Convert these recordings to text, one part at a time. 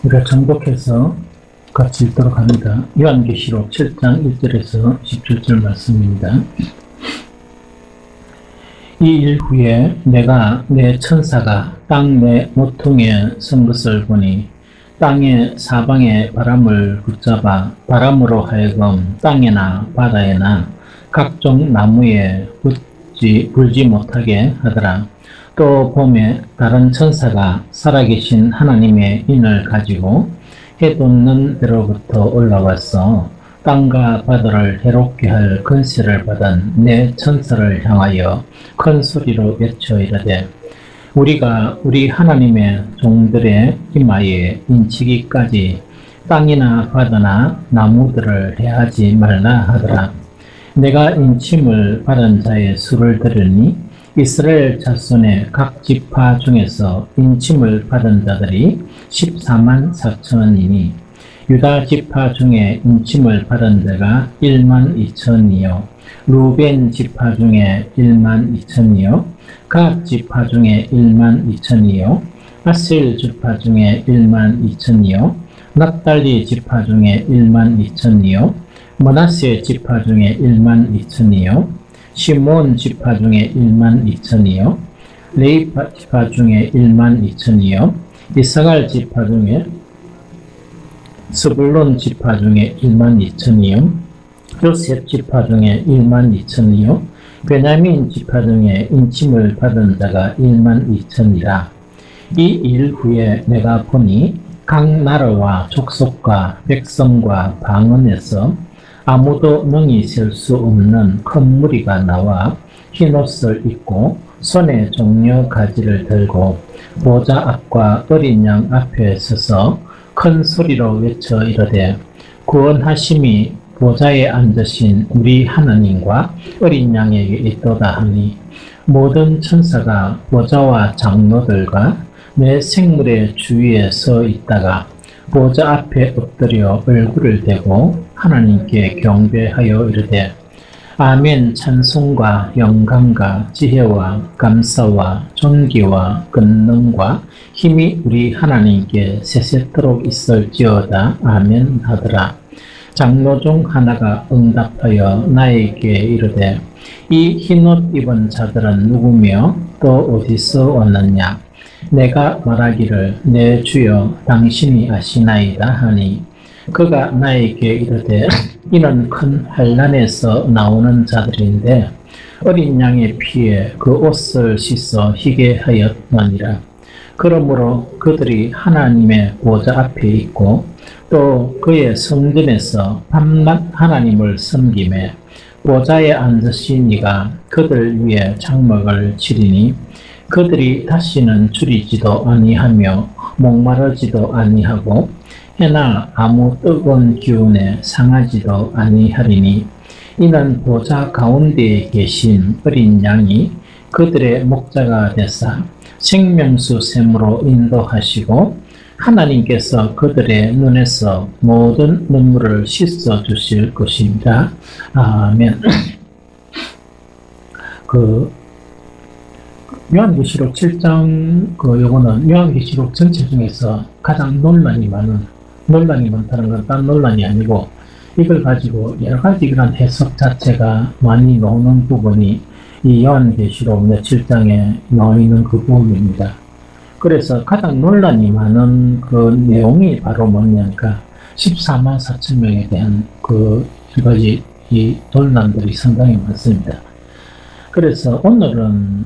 우리가 정독해서 같이 읽도록 합니다. 요한계시록 7장 1절에서 17절 말씀입니다. 이 일 후에 내가 내 천사가 땅 내 모퉁이에 선 것을 보니 땅의 사방에 바람을 붙잡아 바람으로 하여금 땅에나 바다에나 각종 나무에 불지 못하게 하더라. 또 봄에 다른 천사가 살아계신 하나님의 인을 가지고 해 돋는 데로부터 올라와서 땅과 바다를 해롭게 할 권세를 받은 내 천사를 향하여 큰 소리로 외쳐 이르되 우리가 우리 하나님의 종들의 이마에 인치기까지 땅이나 바다나 나무들을 해하지 말라 하더라. 내가 인침을 받은 자의 수를 들으니 이스라엘 자손의 각 지파 중에서 인침을 받은 자들이 14만 4천이니 유다 지파 중에 인침을 받은 자가 1만 2천이요 루벤 지파 중에 1만 2천이요 갓 지파 중에 1만 2천이요 아셀 지파 중에 1만 2천이요 납달리 지파 중에 1만 2천이요 므낫세 지파 중에 1만 2천이요 시몬 지파 중에 1만 2천이요 레위 지파 중에 1만 2천이요 이사갈 지파 중에 스불론 지파 중에 1만 2천이요 요셉 지파 중에 1만 2천이요 베냐민 지파 중에 인침을 받은 자가 1만 2천이라. 이 일 후에 내가 보니 각 나라와 족속과 백성과 방언에서 아무도 능히 셀 수 없는 큰 무리가 나와 흰옷을 입고 손에 종려 가지를 들고 보좌 앞과 어린 양 앞에 서서 큰 소리로 외쳐 이르되 구원하심이 보좌에 앉으신 우리 하나님과 어린 양에게 있도다 하니 모든 천사가 보좌와 장로들과 내 생물의 주위에 서 있다가 보좌 앞에 엎드려 얼굴을 대고 하나님께 경배하여 이르되 아멘. 찬송과 영광과 지혜와 감사와 존귀와 권능과 힘이 우리 하나님께 세세토록 있을지어다. 아멘 하더라. 장로 중 하나가 응답하여 나에게 이르되 이 흰옷 입은 자들은 누구며 또 어디서 왔느냐. 내가 말하기를 내 주여 당신이 아시나이다 하니 그가 나에게 이르되 이는 큰 환난에서 나오는 자들인데 어린 양의 피에 그 옷을 씻어 희게 하였느니라. 그러므로 그들이 하나님의 보좌 앞에 있고 또 그의 성전에서 밤낮 하나님을 섬기매 보좌에 앉으신 이가 그들 위에 장막을 치리니 그들이 다시는 줄이지도 아니하며 목마르지도 아니하고 해나 아무 뜨거운 기운에 상하지도 아니하리니 이는 보좌 가운데에 계신 어린 양이 그들의 목자가 되사 생명수 샘으로 인도하시고 하나님께서 그들의 눈에서 모든 눈물을 씻어 주실 것입니다. 아멘. 요한계시록 7장 요거는 요한계시록 전체 중에서 가장 논란이 많다는 건 딴 논란이 아니고 이걸 가지고 여러 가지 그런 해석 자체가 많이 나오는 부분이 이 요한계시록 7장에 나와 있는 그 부분입니다. 그래서 가장 논란이 많은 그 내용이 바로 뭐냐니까 14만 4천 명에 대한 그 여러 가지 이 논란들이 상당히 많습니다. 그래서 오늘은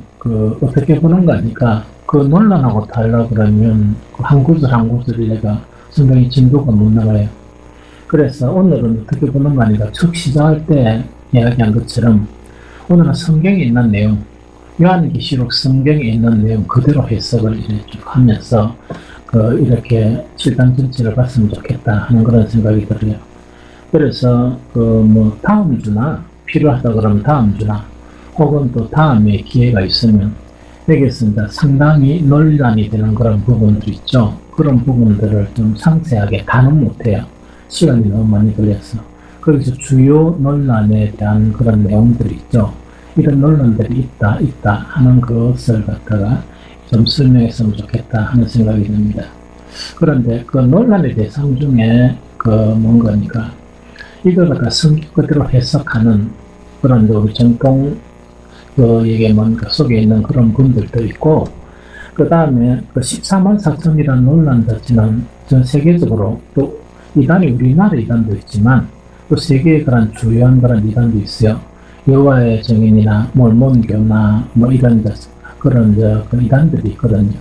어떻게 보는가 하니까 그 논란하고 달라 그러면 한 구절 한 구절이 내가 상당히 진도가 못 나가요. 그래서 오늘은 어떻게 보는가 하니까 첫 시작할 때 이야기한 것처럼 오늘은 성경에 있는 내용, 요한계시록 성경에 있는 내용 그대로 해석을 쭉 하면서 이렇게 7장 전체를 봤으면 좋겠다 하는 그런 생각이 들어요. 그래서 다음 주나 필요하다 그러면 다음 주나 혹은 또 다음에 기회가 있으면 여기서 상당히 논란이 되는 그런 부분들 있죠. 그런 부분들을 좀 상세하게 다는 못해요. 시간이 너무 많이 걸려서. 그래서 주요 논란에 대한 그런 내용들이 있죠. 이런 논란들이 있다 하는 것을 갖다가 좀 설명했으면 좋겠다 하는 생각이 듭니다. 그런데 그 논란의 대상 중에 그 뭔가니까 이걸 갖다 성경 그대로 해석하는 그런 우리 정통 그 이게 뭔가 속에 있는 그런 분들도 있고, 그 다음에 그 14만 4천이라는 논란 자체는 전 세계적으로 또 이단이 우리나라 이단도 있지만 또 세계의 그런 주요한 그런 이단도 있어요. 여호와의 증인이나 몰몬교나 뭐 이런 그런 그 이단들이 있거든요.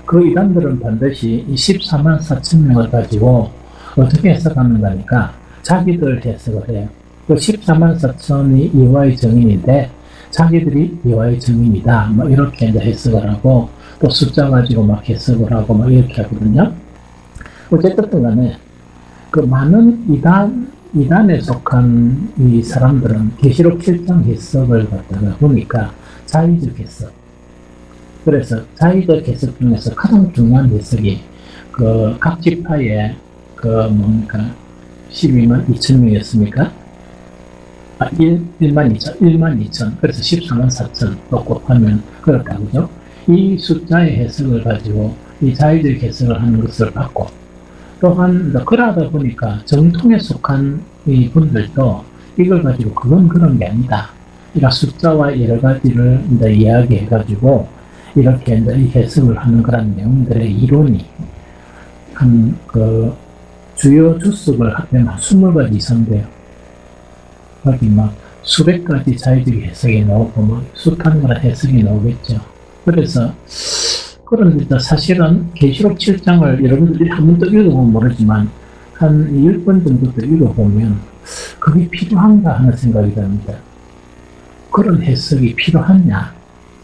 그 이단들은 반드시 이 14만 4천 명을 가지고 어떻게 해석하는가니까 자기들 해석을 해요. 그 14만 4천이 여호와의 증인인데 자기들이 여호와의 증인이다 뭐 이렇게 이제 해석을 하고, 또 숫자 가지고 막 해석을 하고 막 이렇게 하거든요. 어쨌든 간에 그 많은 이단에 속한 이 사람들은 계시록 7장 해석을 갖다가 보니까 자의적 해석. 그래서 자의적 해석 중에서 가장 중요한 해석이 그 각 지파의 그 뭡니까 12만 2천 명이었습니까? 1만 2천. 그래서 14만 4천 또 곱하면 그렇다고 그죠? 이 숫자의 해석을 가지고 이 자의적 해석을 하는 것을 받고, 또한 그러다 보니까 정통에 속한 이 분들도 이걸 가지고 그건 그런 게 아니다. 그러니까 숫자와 여러 가지를 이제 이야기해가지고 이렇게 이제 이 해석을 하는 그런 내용들의 이론이 한 그 주요 주석을 합하면 한 20가지 이상 돼요. 거기 막 수백 가지 자의적 해석이 나오고 막 숱한 그런 해석이 나오겠죠. 그래서 그런데 사실은 계시록 7장을 여러분들이 한 번 더 읽어보면 모르지만 한 10번 정도 더 읽어보면 그게 필요한가 하는 생각이 듭니다. 그런 해석이 필요하냐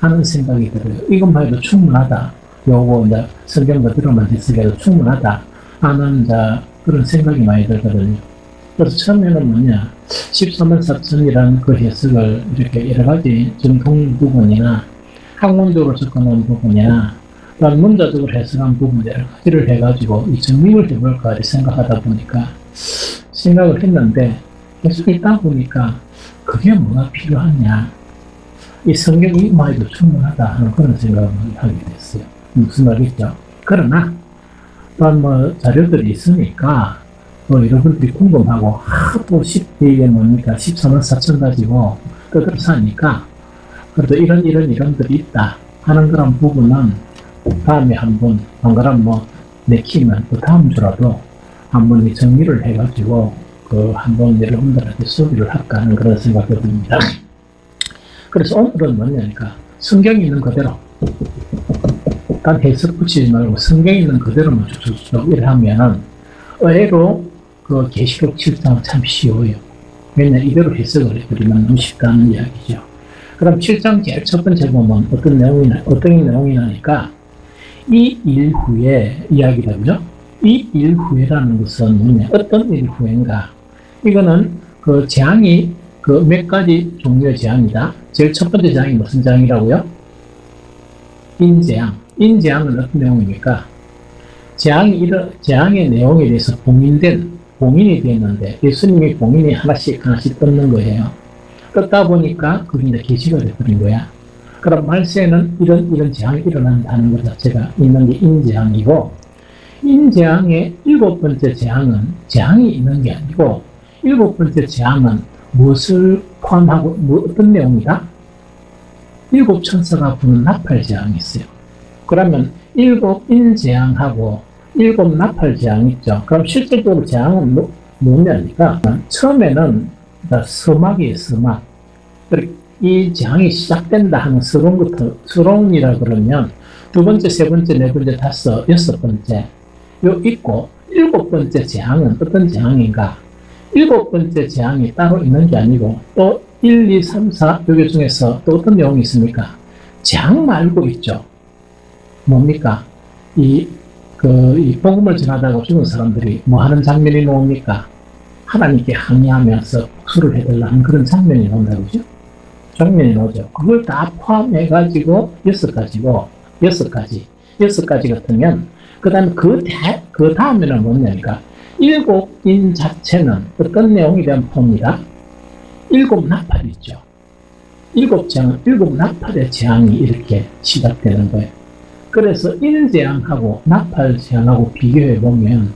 하는 생각이 들어요. 이것만 해도 충분하다. 요거 이제 성경 그대로만 해석해도 충분하다 하는 그런 생각이 많이 들거든요. 그래서 처음에는 뭐냐, 14만 4천이라는 그 해석을 이렇게 여러 가지 정통 부분이나 학문적으로 접근한 부분이나 또한 문자적으로 해석한 부분 여러 가지를 해가지고 이 정립을 해볼까 생각하다 보니까 생각을 했는데, 계속 읽다 보니까 그게 뭐가 필요하냐, 이 성경이 말도 충분하다 하는 그런 생각을 하게 됐어요. 무슨 말이죠? 그러나 또한 뭐 자료들이 있으니까 또 여러분들이 궁금하고 또 이게 뭡니까 14만 4천 가지고 떠들어서 하니까 그래도 이런 이론들이 있다 하는 그런 부분은 다음에 한번 안 그러면 뭐 내키면 또 다음 주라도 한번 이 정리를 해가지고 그 한번 여러분들한테 소개를 할까 하는 그런 생각이 듭니다. 그래서 오늘은 뭐냐니까 성경에 있는 그대로 단 해석 붙이지 말고 성경에 있는 그대로만 쭉쭉쭉 이렇게 하면은 의외로 그 계시록 7장은 참 쉬워요. 왜냐면 이대로 해석을 해버리면 너무 쉽다는 이야기죠. 그럼 7장 제일 첫 번째 보면 어떤 내용이 나니까 이 일 후에 이야기다, 그죠? 이 일 후에라는 것은 뭐냐, 어떤 일 후인가? 이거는 그 재앙이 그 몇 가지 종류의 재앙이다. 제일 첫 번째 재앙이 무슨 재앙이라고요? 인재앙. 인재앙은 어떤 내용입니까? 재앙의 내용에 대해서 봉인이 되었는데 예수님이 봉인이 하나씩 뜯는 거예요. 뜯다 보니까 그게 이제 계시가 되어버린 거야. 그럼 말세에는 이런 재앙이 일어난다는 것 자체가 있는 게 인재앙이고, 인재앙의 7번째 재앙은 재앙이 있는 게 아니고 7번째 재앙은 무엇을 포함하고 어떤 내용이다? 7 천사가 부는 나팔 재앙이 있어요. 그러면 7 인재앙하고 7 나팔 재앙 있죠. 그럼 실질적으로 재앙은 뭐냐니까 처음에는 서막이에요. 서막. 이 재앙이 시작된다 하는 서론이라 그러면 두 번째, 세 번째, 네 번째, 다섯, 여섯 번째 요 있고, 7번째 재앙은 어떤 재앙인가? 7번째 재앙이 따로 있는 게 아니고 또 1, 2, 3, 4 여기 중에서 또 어떤 내용이 있습니까? 재앙 말고 있죠. 뭡니까? 이 복음을 전하다가 죽은 사람들이 뭐 하는 장면이 나옵니까? 하나님께 항의하면서 복수를 해달라는 그런 장면이 나온다고 그죠? 장면이 나오죠. 그걸 다 포함해가지고 6가지고 6가지 같으면 그 다음에 그 다음에는 뭐냐니까 7인 자체는 어떤 내용에 대한 포함이다? 7 나팔이 있죠. 7 나팔의 재앙이 이렇게 시작되는 거예요. 그래서 인재앙하고 나팔재앙하고 비교해 보면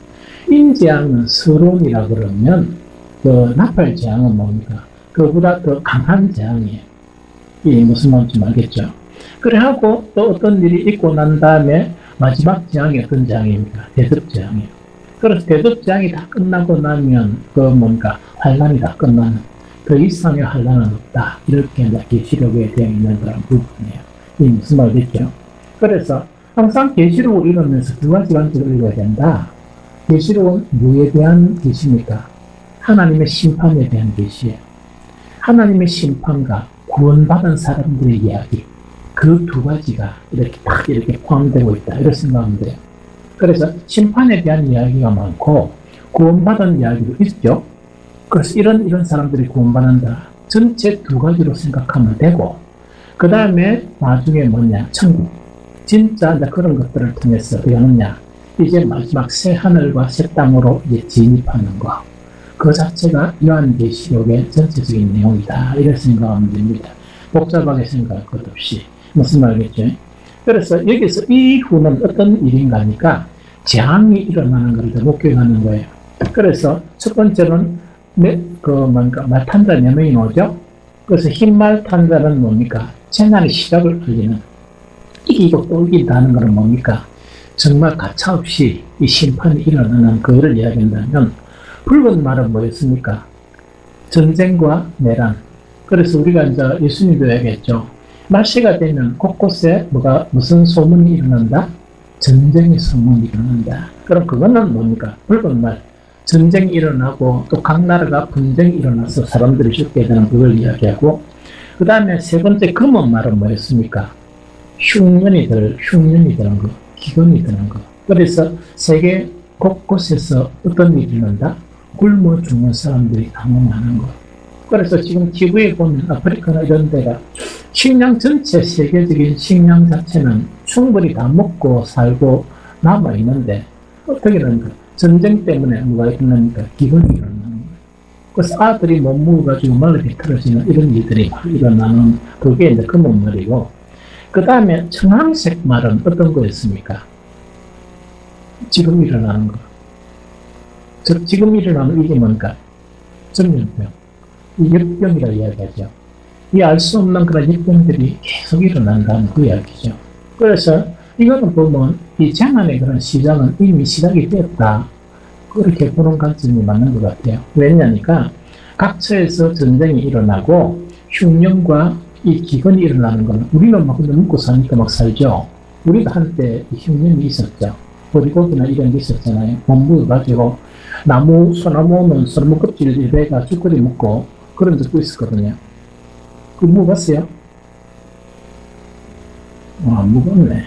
인재앙은 서론이라 그러면 그 나팔재앙은 뭡니까? 그보다 더 강한 재앙이에요. 이게 무슨 말인지 알겠죠? 그래하고 또 어떤 일이 있고 난 다음에 마지막 재앙이 어떤 재앙입니까? 대접재앙이에요. 그래서 대접재앙이 다 끝나고 나면 그 뭔가 환란이 다 끝나는 그 이상의 환란은 없다. 이렇게 계시록에 되어 있는 그런 부분이에요. 이게 무슨 말이겠죠? 그래서 항상 계시록을 읽으면서 두 가지 관점을 읽어야 된다. 계시록은 뭐에 대한 계시입니까? 하나님의 심판에 대한 계시예요. 하나님의 심판과 구원받은 사람들의 이야기, 그 두 가지가 이렇게 딱 이렇게 포함되고 있다. 이렇게 생각하면 돼요. 그래서 심판에 대한 이야기가 많고 구원받은 이야기도 있죠. 그래서 이런 사람들이 구원받는다. 전체 두 가지로 생각하면 되고, 그 다음에 나중에 뭐냐, 천국. 진짜 그런 것들을 통해서 어떻게 하느냐, 이제 마지막 새 하늘과 새 땅으로 이제 진입하는 거. 그 자체가 요한계시록의 전체적인 내용이다. 이렇게 생각하면 됩니다. 복잡하게 생각할 것 없이. 무슨 말이겠죠? 그래서 여기서 이후는 어떤 일인가 하니까 재앙이 일어나는 것을 목격하는 거예요. 그래서 첫 번째는 말탄자 4명이 나오죠? 그래서 흰말 탄자는 뭡니까? 재난의 시작을 알리는, 이기고 또 이긴다는 것은 뭡니까? 정말 가차없이 이 심판이 일어나는 그거를 이야기한다면, 붉은 말은 뭐였습니까? 전쟁과 내란. 그래서 우리가 이제 예수님도 얘기했죠. 날씨가 되면 곳곳에 무슨 소문이 일어난다? 전쟁의 소문이 일어난다. 그럼 그거는 뭡니까? 붉은 말. 전쟁이 일어나고 또 각 나라가 분쟁이 일어나서 사람들이 죽게 되는 그걸 이야기하고, 그 다음에 세 번째 검은 말은 뭐였습니까? 흉년이 드는 거, 기근이 드는 거. 그래서 세계 곳곳에서 어떤 일이 일어난다? 굶어 죽는 사람들이 당황하는 거. 그래서 지금 지구에 보면 아프리카나 이런 데가 식량 전체 세계적인 식량 자체는 충분히 다 먹고 살고 남아 있는데 어떻게 되는가? 전쟁 때문에 뭐가 일어나니까 기근이 일어나는 거예요. 그래서 아들이 못 먹어가지고 말라 비틀어지는 이런 일들이 막 일어나는, 그게 이제 검은 말이고, 그 다음에 청황색 말은 어떤 거였습니까? 지금 일어나는 거. 지금 일어나는 이게 뭔가? 전염병. 이 역병이라고 이야기하죠. 이 알 수 없는 그런 역병들이 계속 일어난다는 그 이야기죠. 그래서 이거는 보면 이 재난의 그런 시작은 이미 시작이 되었다. 그렇게 보는 관점이 맞는 것 같아요. 왜냐니까 각처에서 전쟁이 일어나고 흉년과 이 기근이 일어나는 건 우리는 막 먹고 사니까 막 살죠. 우리도 한때 흉년이 있었죠. 보리고기나 이런 게 있었잖아요. 몸부어가지고 소나무 오면 소나무 껍질 입에가 쭈꾸리 먹고 그런 적도 있었거든요. 그거 먹었어요? 안 먹었네.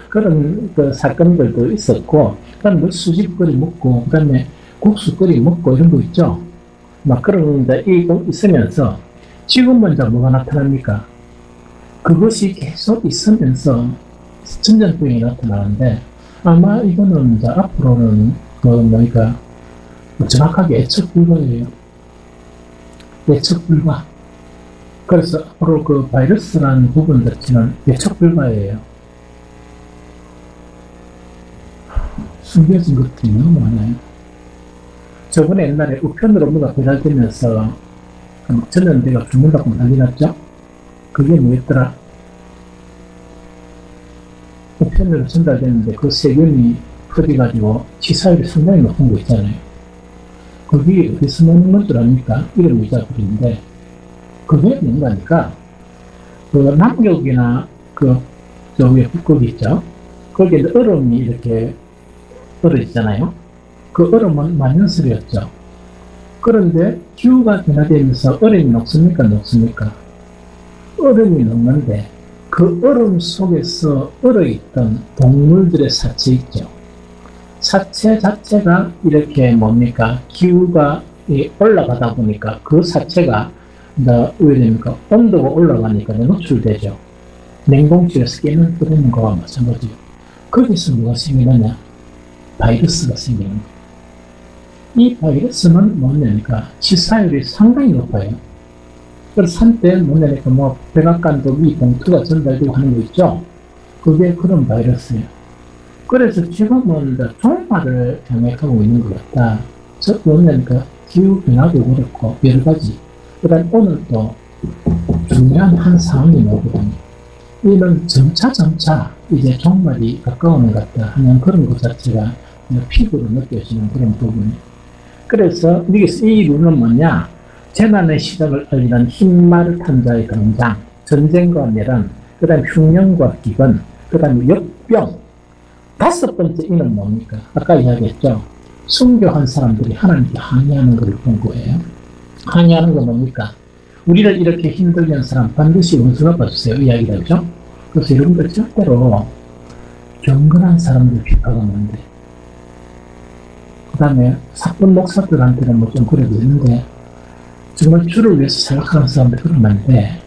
그런 그 사건들도 있었고, 그다음에 수집거리 먹고, 그다음에 국수거리 먹고 이런 거 있죠. 막 그런 데 있으면서 지금은 이제 뭐가 나타납니까? 그것이 계속 있으면서 전염병이 나타나는데, 아마 이거는 이제 앞으로는 정확하게 예측 불가예요. 예측 불가. 그래서 앞으로 그 바이러스라는 부분 자체는 예측 불가예요. 숨겨진 것들이 너무 많아요. 저번에 옛날에 우편으로 뭐가 배달되면서 전염대가 죽는다고 난리 났죠? 그게 뭐였더라? 우편으로 전달되는데 그 세균이 퍼져가지고 치사율이 상당히 높은 거 있잖아요. 그게 어디서 먹는 줄 아닙니까? 이름이 자꾸인데 그게 뭔가니까 그 남쪽이나 저 위에 북극이 있죠? 거기에 얼음이 이렇게 얼어있잖아요. 그 얼음은 만년설이었죠. 그런데 기후가 변화되면서 얼음이 녹습니까? 녹습니까? 얼음이 녹는데 그 얼음 속에서 얼어있던 동물들의 사체 있죠. 사체 자체가 이렇게 기후가 올라가다 보니까 그 사체가 왜 됩니까? 온도가 올라가니까 노출되죠. 냉동실에서 깨는 끓이는 거와 마찬가지예요. 거기서 뭐가 생기느냐? 바이러스가 생기는 거예요. 이 바이러스는 뭐냐니까 치사율이 상당히 높아요. 그래서 한때 백악관도 이 봉투가 전달되고 하는 거 있죠. 그게 그런 바이러스예요. 그래서 지금은 종말을 경험하고 있는 것 같다. 원래는 기후변화도 그렇고 여러 가지. 그다음 오늘 또 중요한 한 상황이 나오거든요. 이런 점차 이제 종말이 가까우는 것 같다 하는 그런 것 자체가 피부로 느껴지는 그런 부분이에요. 그래서 여기서 이 룰은 뭐냐? 재난의 시작을 알리는 흰말 탄자의 등장, 전쟁과 내란, 그 다음 흉년과 기근, 그 다음 역병. 5번째 이는 뭡니까? 아까 이야기했죠. 순교한 사람들이 하나님께 항의하는 것을 본 거예요. 항의하는 건 뭡니까? 우리를 이렇게 힘들게 한 사람 반드시 용서가 봐주세요. 이야기가 있죠. 그래서 여러분들 절대로 경건한 사람들 비판하면 안 돼. 그 다음에 사건 목사들한테는 뭐 좀 그래도 있는데 정말 주를 위해서 생각하는 사람들 그러면 안 돼.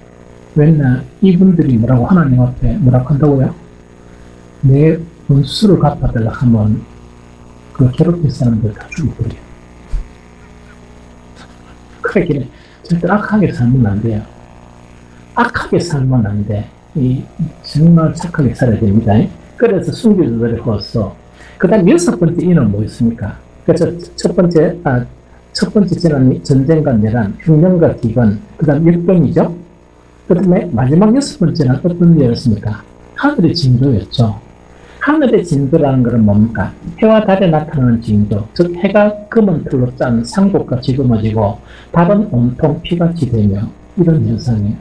왜냐 이분들이 뭐라고 하나님 앞에 뭐라고 한다고요? 내 원수를 갚아달라 하면 그 괴롭힌 사람들 다 죽어버려요. 그렇게 절대 악하게 살면 안 돼요. 악하게 살면 안 돼. 정말 착하게 살아야 됩니다. 그래서 순교자들이 허서. 그 다음 6번째 이는 뭐 있습니까? 그래서 첫 번째 재난이 전쟁과 내란, 흉년과 기근, 그 다음 역병이죠. 그 다음에 마지막 6번째는 어떤 일이었습니까? 하늘의 징조였죠. 하늘의 징조라는 것은 뭡니까? 해와 달에 나타나는 징조, 즉 해가 검은 틀로 짠 상복같이 검어지고 달은 온통 피같이 되며 이런 현상이에요.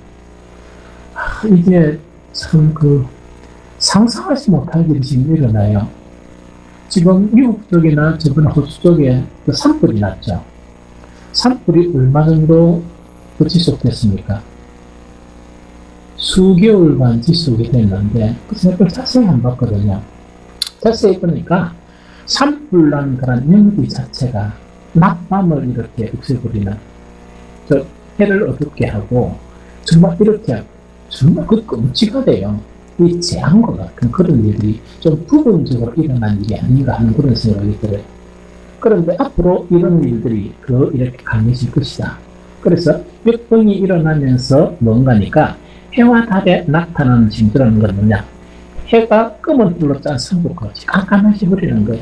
이게 참 상상하지 못할 일이 지금 일어나요. 지금 미국 쪽이나 저번 호주 쪽에 산불이 났죠. 산불이 얼마 정도 지속됐습니까? 수개월간 지속이 됐는데 그래서 몇 자세히 안 봤거든요. 자세히 보니까 산불난 그런 연기 자체가 낮밤을 이렇게 없애버리는 해를 어둡게 하고 정말 이렇게 정말 끔찍하대요. 이 재앙과 같은 그런 일이 좀 부분적으로 일어난 일이 아닌가 하는 그런 생각이 들어요. 그런데 앞으로 이런 일들이 이렇게 강해질 것이다. 그래서 역병이 일어나면서 뭔가니까 해와 달에 나타나는 징조라는 건 뭐냐? 해가 검은 뿔로 짠 성북같이 깜깜해져 버리는 거야.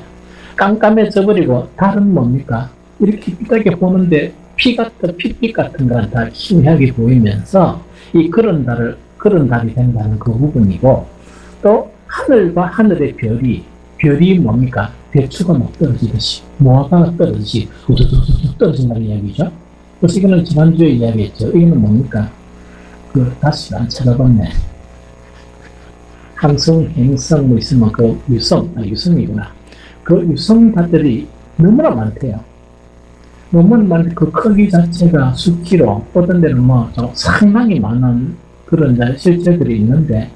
깜깜해져 버리고 달은 뭡니까? 이렇게 삐딱하게 보는데 핏빛 같은 건 다 희미하게 보이면서 그런 달이 된다는 그 부분이고, 또 하늘과 하늘의 별이 뭡니까? 배추가 막 떨어지듯이, 무화과가 떨어지듯이 우두두두 떨어진다는 이야기죠. 그래서 이거는 지난주에 이야기했죠. 이거는 뭡니까? 다시 안 찾아봤네. 항성, 행성 뭐 있으면 유성이구나. 유성들이 너무나 많대요. 너무나 많은데 그 크기 자체가 수키로, 어떤 데는 상당히 많은 그런 실체들이 있는데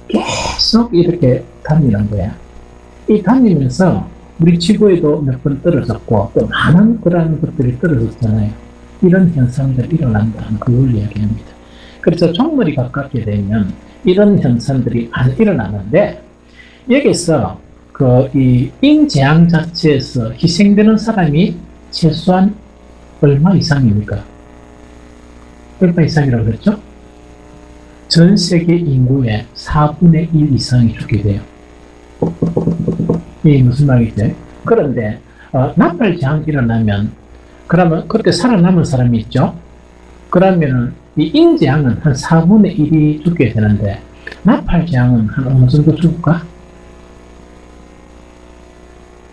계속 이렇게 다니는 거야. 이 다니면서 우리 지구에도 몇 번 떨어졌고 또 많은 그런 것들이 떨어졌잖아요. 이런 현상들이 일어난다는 그걸 이야기합니다. 그래서 종말이 가깝게 되면 이런 현상들이 많이 일어나는데, 여기서 이 인재앙 자체에서 희생되는 사람이 최소한 얼마 이상입니까? 얼마 이상이라고 그랬죠? 전 세계 인구의 4분의 1 이상이 죽게 돼요. 이게 무슨 말이죠? 그런데 나팔재앙이 일어나면, 그러면 그렇게 살아남은 사람이 있죠? 그러면은 이 인재앙은 한 4분의 1이 죽게 되는데 나팔재앙은 한 어느 정도 죽을까?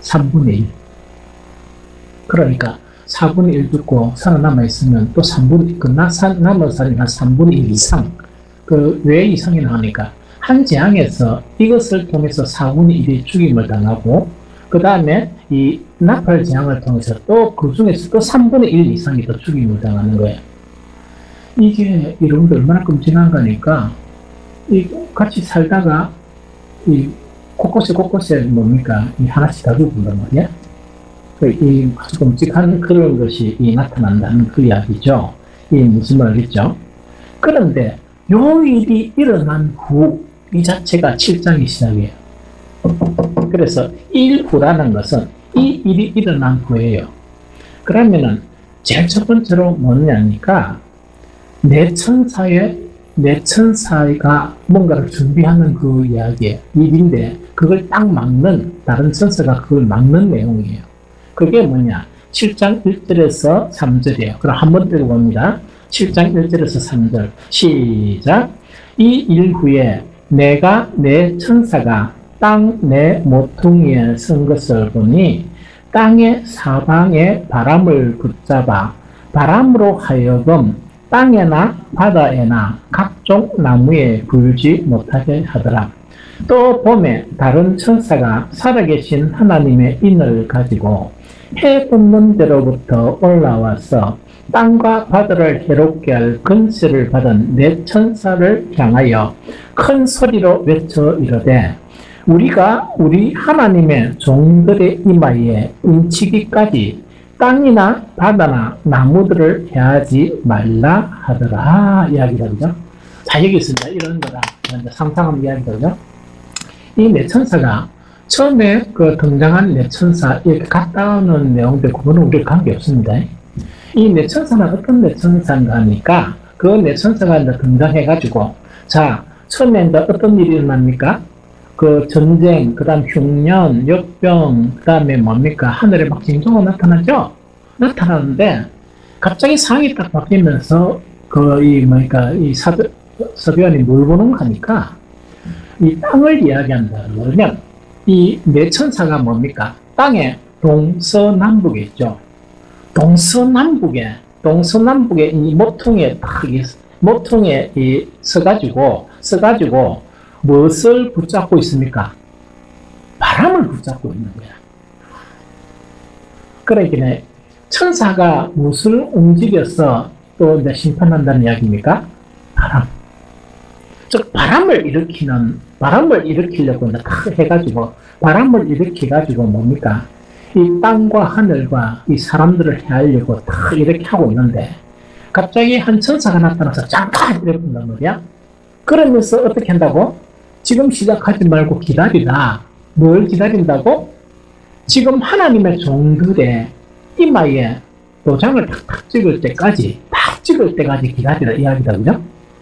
3분의 1. 그러니까 4분의 1 죽고 살아남아 있으면 또 3분의 1, 남은 사람이 한 3분의 1 이상, 왜 이상이 나오니까 한 재앙에서 이것을 통해서 4분의 1이 죽임을 당하고, 그 다음에 이 나팔재앙을 통해서 또 그 중에서 또 3분의 1 이상이 더 죽임을 당하는 거예요. 이게 여러분들 얼마나 끔찍한 거니까, 같이 살다가 곳곳에 뭡니까? 하나씩 다 죽는단 말이야. 아주 끔찍한 그런 것이 나타난다는 그 이야기죠. 무슨 말이죠? 그런데 요 일이 일어난 후 이 자체가 7장이 시작이에요. 그래서 일후라는 것은 이 일이 일어난 후예요. 그러면은 제일 첫 번째로 뭐냐니까 내 천사의 내 천사가 뭔가를 준비하는 그 이야기예요. 일인데 그걸 딱 막는, 다른 천사가 그걸 막는 내용이에요. 그게 뭐냐? 7장 1절에서 3절이에요. 그럼 한번 읽어봅니다. 7장 1절에서 3절 시작. 이 일 후에 내가 내 천사가 땅 내 모퉁이에 선 것을 보니 땅의 사방에 바람을 붙잡아 바람으로 하여금 땅에나 바다에나 각종 나무에 불지 못하게 하더라. 또 봄에 다른 천사가 살아계신 하나님의 인을 가지고 해 붙는 데로부터 올라와서 땅과 바다를 해롭게 할 근세를 받은 네 천사를 향하여 큰 소리로 외쳐 이르되 우리가 우리 하나님의 종들의 이마에 인치기까지 땅이나 바다나 나무들을 해하지 말라 하더라 이야기가 그죠? 자 여기 있습니다. 이런 거다. 상상한 이야기거든요. 이 네 천사가 처음에 그 등장한 네 천사 이렇게 갔다 오는 내용들 그거는 우리가 관계없습니다. 이 네 천사는 어떤 네 천사인가 하니까 그 네 천사가 이제 등장해가지고 자 처음에 이제 어떤 일이 일어납니까? 그 전쟁, 그 다음 흉년, 역병, 그 다음에 뭡니까? 하늘에 막 징조가 나타나죠? 나타나는데, 갑자기 상황이 딱 바뀌면서, 이 서변이 뭘 보는 거 하니까, 이 땅을 이야기한다. 그러면, 이 네 천사가 뭡니까? 땅의 동서남북에 있죠. 동서남북에 이 모퉁이에 서가지고, 무엇을 붙잡고 있습니까? 바람을 붙잡고 있는 거야. 그러니까 천사가 무엇을 움직여서 또 이제 심판한다는 이야기입니까? 바람. 즉 바람을 일으키려고 이제 해가지고 바람을 일으켜가지고 뭡니까? 이 땅과 하늘과 이 사람들을 해하려고 다 이렇게 하고 있는데 갑자기 한 천사가 나타나서 잠깐 이렇게 본단 말이야. 그러면서 어떻게 한다고? 지금 시작하지 말고 기다리라. 뭘 기다린다고? 지금 하나님의 종들의 이마에 도장을 탁탁 찍을 때까지 기다리라 이야기다. 그죠?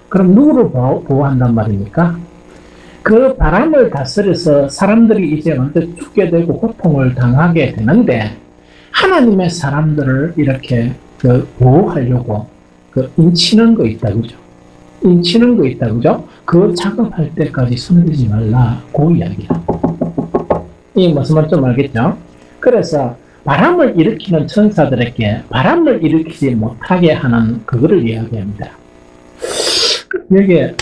그럼 누구를 보호한단 말입니까? 그 바람을 다스려서 사람들이 이제 먼저 죽게 되고 고통을 당하게 되는데 하나님의 사람들을 이렇게 보호하려고 인치는 거 있다. 그죠? 인치는 거 있다. 그죠? 그 작업할 때까지 손대지 말라. 그 이야기야. 이 무슨 말인지 좀 알겠죠? 그래서 바람을 일으키는 천사들에게 바람을 일으키지 못하게 하는 그거를 이야기합니다. 여기에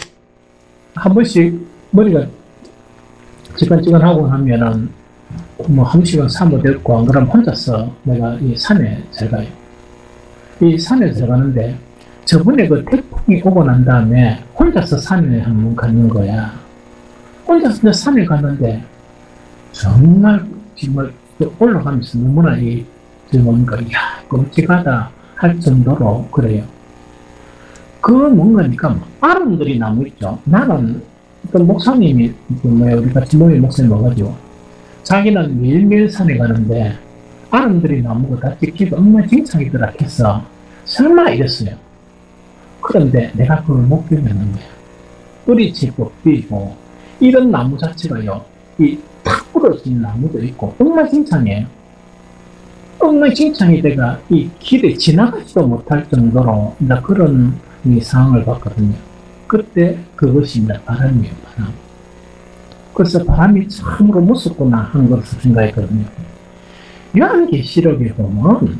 한 번씩 머리가 찌끈찌끈하고 하면은 뭐 한 시간 사무됐고 안 그러면 혼자서 내가 이 산에 잘 가요. 이 산에 들어가는데 저번에 그 태풍이 오고 난 다음에 혼자서 산에 한번 가는 거야. 혼자서 산에 갔는데 정말 올라가면서 너무나 뭔가 끔찍하다 할 정도로 그래요. 그 뭔가니까 아름들이 나무 있죠. 나는 어떤 목사님이 우리 같이 모임 목사님 와가지고 자기는 매일매일 산에 가는데 아름들이 나무가 다 찍히고 엉망진창이더라 해서 설마 이랬어요. 그런데 내가 그걸 못 견디는 거야. 뿌리치고 삐고 이런 나무 자체가요. 탁 부러진 나무도 있고 엉망진창이에요. 엉망진창이 돼가 이 길에 지나가지도 못할 정도로 그런 상황을 봤거든요. 그때 그것이 바람이에요. 바람. 그래서 바람이 참으로 무섭구나 하는 것을 생각했거든요. 요한계시록에 보면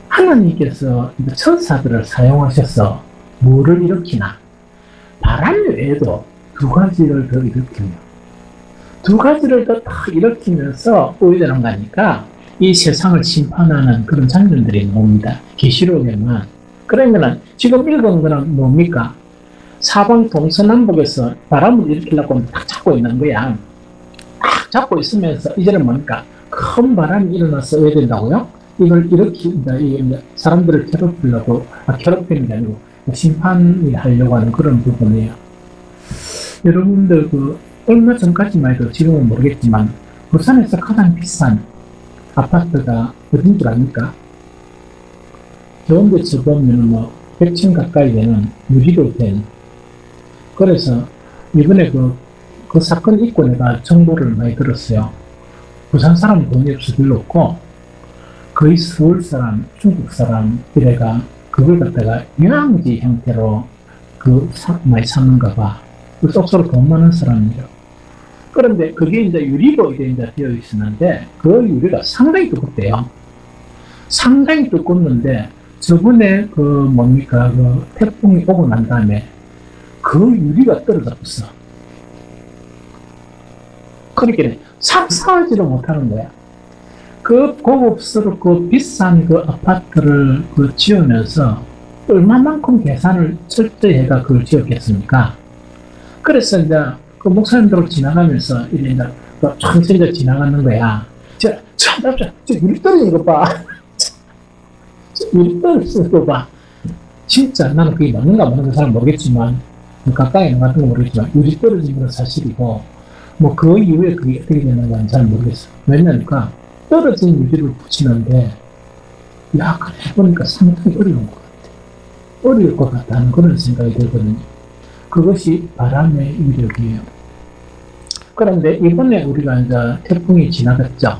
하나님께서 천사들을 사용하셔서 뭐를 일으키나? 바람 외에도 두 가지를 더 일으키며 두 가지를 더 딱 일으키면서 보여주는 거니까 이 세상을 심판하는 그런 장면들이 나옵니다. 계시록에만. 그러면은 지금 읽은 거는 뭡니까? 사방 동서남북에서 바람을 일으키려고 딱 잡고 있는 거야. 딱 잡고 있으면서 이제는 뭡니까? 큰 바람이 일어나서 왜 된다고요? 이걸 일으킨다. 사람들을 괴롭히려고, 괴롭히는 게 아니고 심판이 하려고 하는 그런 부분이에요. 여러분들 얼마 전까지만 해도 지금은 모르겠지만 부산에서 가장 비싼 아파트가 어딘 줄 압니까? 좋은 데서 보면 100층 가까이 되는 유리로 된 그래서 이번에 그 사건 있고 내가 정보를 많이 들었어요. 부산 사람 돈이 없어 별로 없고 거의 서울 사람, 중국 사람 이래가 그걸 갖다가 유황지 형태로 많이 삼는가 봐. 그 속수로 돈 많은 사람이죠. 그런데 그게 이제 유리로 이제 되어 있었는데 그 유리가 상당히 두껍대요. 상당히 두껍는데 저번에 그 태풍이 오고 난 다음에 그 유리가 떨어졌어. 그러니까 상상하지도 못하는 거야. 그 고급스럽고 비싼 그 아파트를 지으면서 얼마만큼 계산을 철저히 해가 그걸 지었겠습니까? 그래서 이제 그 목사님들 지나가면서 이제 천천히 지나가는 거야. 저 유리 떨어지는 거 봐. 유리 떨어지는 거 봐. 진짜 나는 그게 맞는가 맞는가 잘 모르겠지만 가까이 나갔던 건 모르겠지만 유리 떨어지는 건 사실이고 뭐 그 이후에 그게 어떻게 되는 건 잘 모르겠어. 왜냐니까 떨어진 유리를 붙이는데 야 그래 보니까 상당히 어려운 것 같아. 어려울 것 같다는 그런 생각이 들거든요. 그것이 바람의 위력이에요. 그런데 이번에 우리가 이제 태풍이 지나갔죠.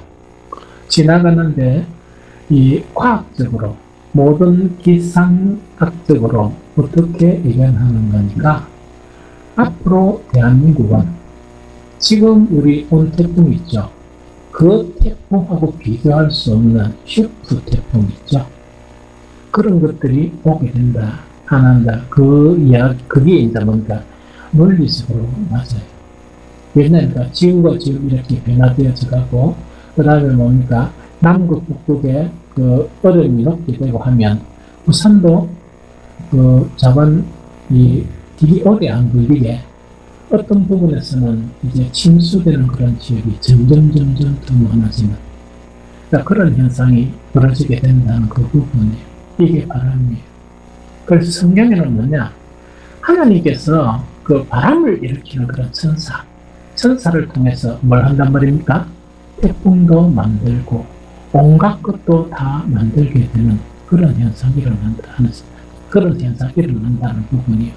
지나가는데 이 과학적으로 모든 기상학적으로 어떻게 예견하는 거니까 앞으로 대한민국은 지금 우리 온 태풍 있죠. 그 태풍하고 비교할 수 없는 슈퍼 태풍 있죠. 그런 것들이 오게 된다. 안 한다. 그게 이제 뭔가 논리적으로 맞아요. 왜냐니까 지구가 지금 이렇게 변화되어져 가고, 그 다음에 뭡니까? 남극, 북극에 그 얼음이 녹게 되고 하면, 우산도 자반 길이 오래 안 걸리게 어떤 부분에서는 이제 침수되는 그런 지역이 점점 더 많아지는 그런 현상이 벌어지게 된다는 그 부분이에요. 이게 바람이에요. 그래서 성경에는 뭐냐? 하나님께서 그 바람을 일으키는 그런 천사를 통해서 뭘 한단 말입니까? 태풍도 만들고 온갖 것도 다 만들게 되는 그런 현상이 일어난다는 부분이에요.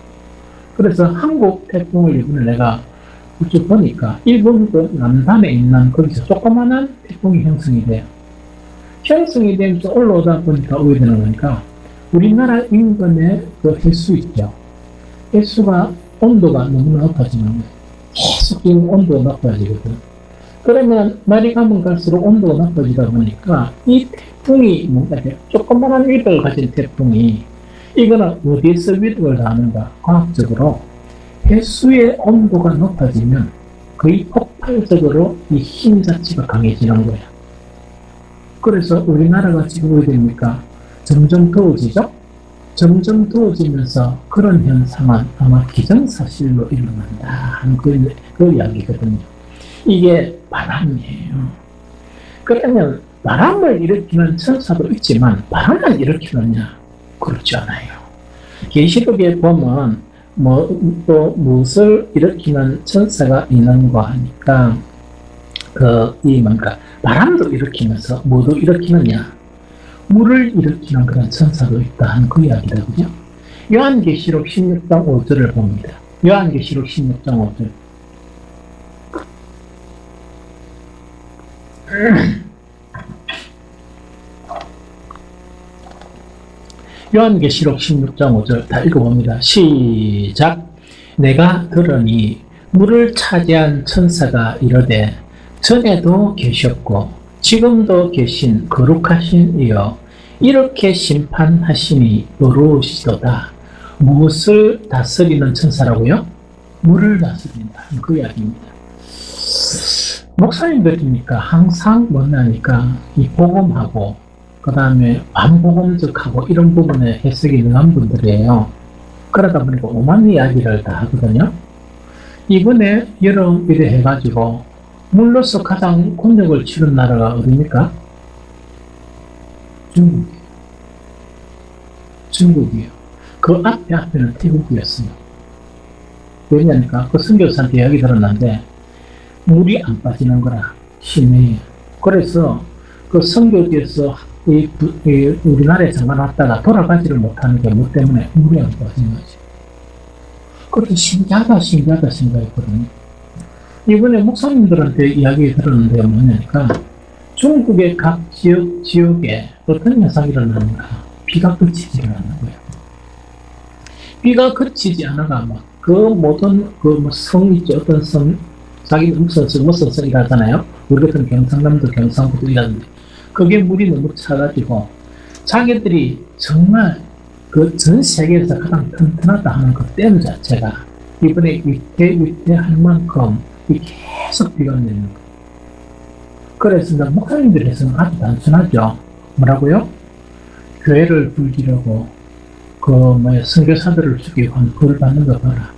그래서 한국 태풍을 이번에 내가 쭉 보니까 일본 그 남단에 있는 거기서 조그만한 태풍이 형성이 돼요. 형성이 되면서 올라오다 보니까 오게 되는 거니까 우리나라 인근의 그 해수 있죠. 해수가 온도가 너무 높아지는 거예요. 계속 지금 온도가 높아지거든. 그러면 날이 가면 갈수록 온도가 높아지다 보니까 이 태풍이 뭔가 조그만한 위력을 가진 태풍이 이거는 어디에서 위력을 가하는가? 과학적으로 해수의 온도가 높아지면 거의 폭발적으로 이 힘 자체가 강해지는 거야. 그래서 우리나라가 지금 어떻게 됩니까? 점점 더워지죠? 점점 더워지면서 그런 현상은 아마 기정사실로 일어난다 하는 그 이야기거든요. 이게 바람이에요. 그러면 바람을 일으키는 천사도 있지만 바람만 일으키느냐? 그렇지 않아요. 계시록에 보면 또 무엇을 일으키는 천사가 있는가 하니까 바람도 일으키면서 뭐도 일으키느냐? 물을 일으키는 그런 천사도 있다 하는 그 이야기거든요. 요한계시록 16장 5절을 봅니다. 요한계시록 16장 5절. 요한계시록 16장 5절 다 읽어봅니다. 시작. 내가 들으니 물을 차지한 천사가 이르되 전에도 계셨고 지금도 계신 거룩하신 이여 이렇게 심판하시니 의로우시도다. 무엇을 다스리는 천사라고요? 물을 다스린다. 그 이야기입니다. 목사님들이니까 항상 뭐냐니까 이 복음하고 그 다음에 반복음적하고 이런 부분에 해석이 능한 분들이에요. 그러다 보니까 오만 이야기를 다 하거든요. 이번에 여름 이래 해가지고 물로서 가장 곤욕을 치른 나라가 어디입니까? 중국이에요. 그 앞에는 태국이었어요. 왜냐니까 그 선교사한테 이야기 들었는데 물이 안 빠지는 거라 심해요. 그래서 그 선교지에서 우리나라에 잠깐 왔다가 돌아가지를 못하는 게 뭐 때문에 물이 안 빠지는 거지. 그렇게 신기하다 생각했거든요. 이번에 목사님들한테 이야기 들었는데 뭐냐니까 중국의 각 지역에 어떤 현상이 일어나는가? 비가 그치지 않는 거예요. 비가 그치지 않아가 막 그 모든 그 성 있죠. 어떤 성, 자기 무슨 성이라잖아요. 우리 같은 경상남도 경상북도 이라는데 그게 물이 너무 차가지고 자기들이 정말 그 전 세계에서 가장 튼튼하다 하는 그 댐 자체가 이번에 위태할 만큼 계속 비가 내리는 거예요. 그래서 목사님들에서는 아주 단순하죠. 뭐라고요? 교회를 불지르고 선교사들을 죽이고 그걸 받는 거 봐라.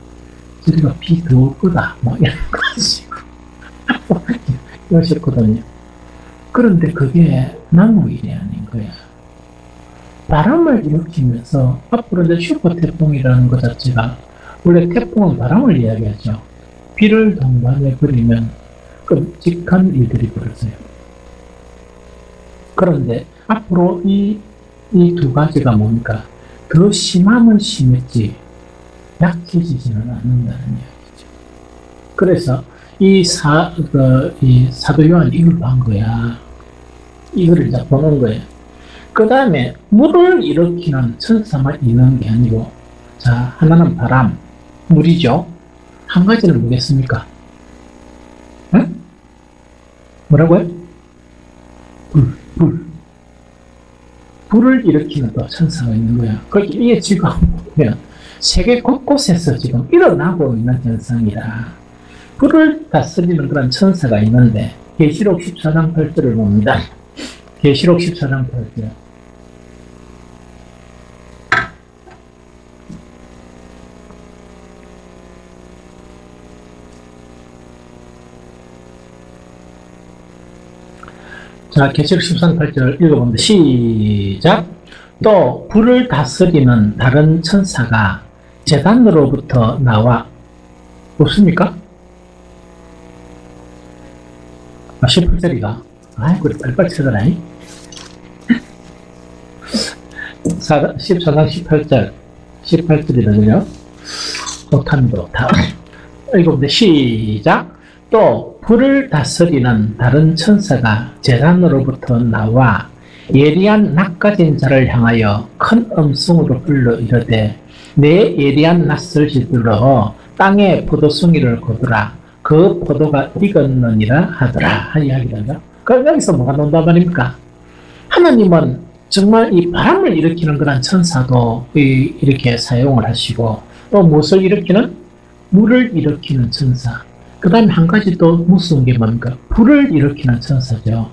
저리가 비 더 올 거다. 이런 거 가지고 이러셨거든요. 그런데 그게 나무 일이 아닌 거야. 바람을 일으키면서 앞으로 이제 슈퍼 태풍이라는 것 자체가 원래 태풍은 바람을 이야기하죠. 비를 동반해 버리면 끔찍한 일들이 벌어져요. 그런데 앞으로 이 두 가지가 뭡니까? 더 심하면 심했지 약해지지는 않는다는 이야기죠. 그래서 이 사도 요한이 이걸 본 거야. 이거를 이제 보는 거예요. 그 다음에 물을 일으키는 천사만 있는 게 아니고, 자, 하나는 바람, 물이죠. 한 가지는 뭐겠습니까? 응? 뭐라고요? 불을 일으키는 또 천사가 있는 거야. 그러니까 이게 지금 보면 세계 곳곳에서 지금 일어나고 있는 현상이라 불을 다스리는 그런 천사가 있는데 계시록 14장 8절을 봅니다. 계시록 14장 8절. 자, 계시록 14장 8절 읽어봅니다. 시작. 또 불을 다스리는 다른 천사가 제단으로부터 나와 없습니까? 18절이가 아이고 빨리빨리 쳐더라. 14장 18절이거든요. 못합니다. 읽어봅니다. 시작. 또 불을 다스리는 다른 천사가 제단으로부터 나와 예리한 낯가진 자를 향하여 큰 음성으로 불러 이르되 내 예리한 낯을 휘둘러 땅에 포도송이를 거두라. 그 포도가 익었느니라 하더라. 이야기하죠. 그럼 여기서 뭐가 나온단 말입니까? 하나님은 정말 이 바람을 일으키는 그런 천사도 이렇게 사용을 하시고 또 무엇을 일으키는? 물을 일으키는 천사. 그 다음에 한 가지 또 무서운 게 뭡니까? 불을 일으키는 천사죠.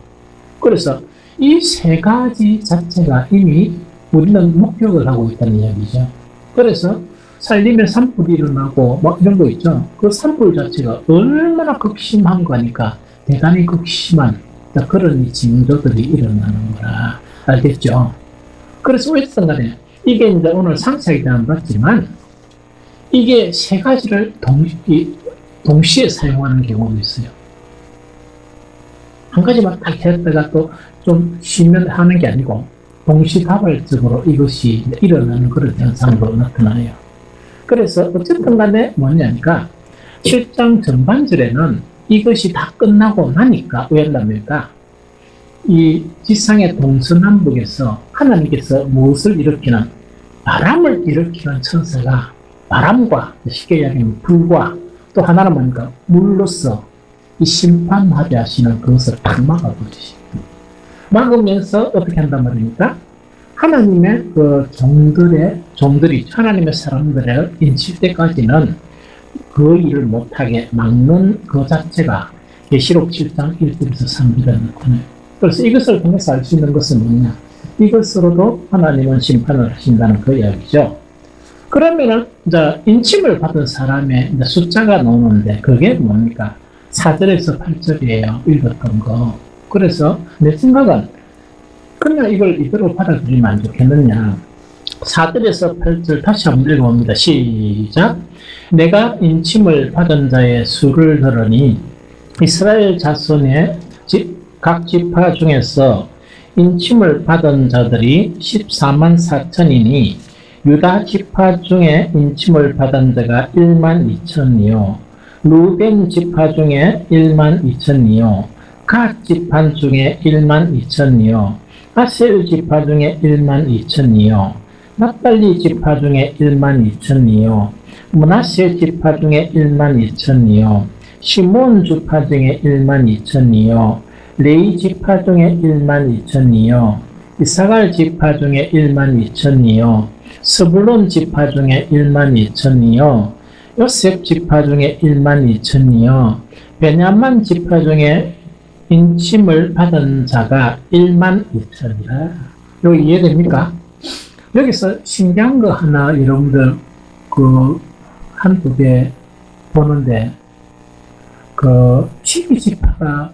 그래서 이 세 가지 자체가 이미 우리는 목격을 하고 있다는 이야기죠. 그래서 살림에 산불이 일어나고 이런 거 있죠. 그 산불 자체가 얼마나 극심한 거니까 대단히 극심한 그런 징조들이 일어나는 거라 알겠죠. 그래서 어쨌든 간에 이게 이제 오늘 상세하게 봤지만 이게 세 가지를 동시에 사용하는 경우도 있어요. 한 가지만 딱 했다가 또 좀 쉬면 하는 게 아니고 동시다발적으로 이것이 일어나는 그런 현상으로 나타나요. 그래서 어쨌든 간에 뭐냐니까 7장 전반절에는 이것이 다 끝나고 나니까 왜냐합니까? 이 지상의 동서남북에서 하나님께서 무엇을 일으키는 바람을 일으키는 천사가 바람과 쉽게 이야기하면 불과 또 하나는 뭡니까? 물로서 이 심판하게 하시는 그것을 딱 막아버리십니다. 막으면서 어떻게 한단 말입니까? 하나님의 그 종들이 하나님의 사람들을 인칠 때까지는 그 일을 못하게 막는 그 자체가 계시록 7장 1절에서 3절에 나타나요. 그래서 이것을 통해서 알 수 있는 것은 뭐냐? 이것으로도 하나님은 심판을 하신다는 그 이야기죠. 그러면은 이제 인침을 받은 사람의 이제 숫자가 나오는데 그게 뭡니까? 4절에서 8절이에요. 읽었던 거. 그래서 내 생각은 그냥 이걸 이대로 받아들이면 안 좋겠느냐. 4절에서 8절 다시 한번 읽어봅니다. 시작. 내가 인침을 받은 자의 수를 들으니 이스라엘 자손의 각 지파 중에서 인침을 받은 자들이 14만 4천이니 유다 지파 중에 인침을 받은 자가 1만 2천이요. 루벤 지파 중에 1만 2천이요. 갓 지파 중에 1만 2천이요. 아셀 지파 중에 1만 2천이요. 납달리 지파 중에 1만 2천이요. 므낫세 지파 중에 1만 2천이요. 시몬 지파 중에 1만 2천이요. 레위 지파 중에 1만 2천이요. 이사갈 지파 중에 1만 2천이요. 스불론 지파 중에 1만 2천이요. 요셉 지파 중에 1만 2천이요. 베냐민 지파 중에 인침을 받은 자가 1만 2천이라. 여기 이해됩니까? 여기서 신기한 거 하나 여러분들 한두 개 보는데 12지파가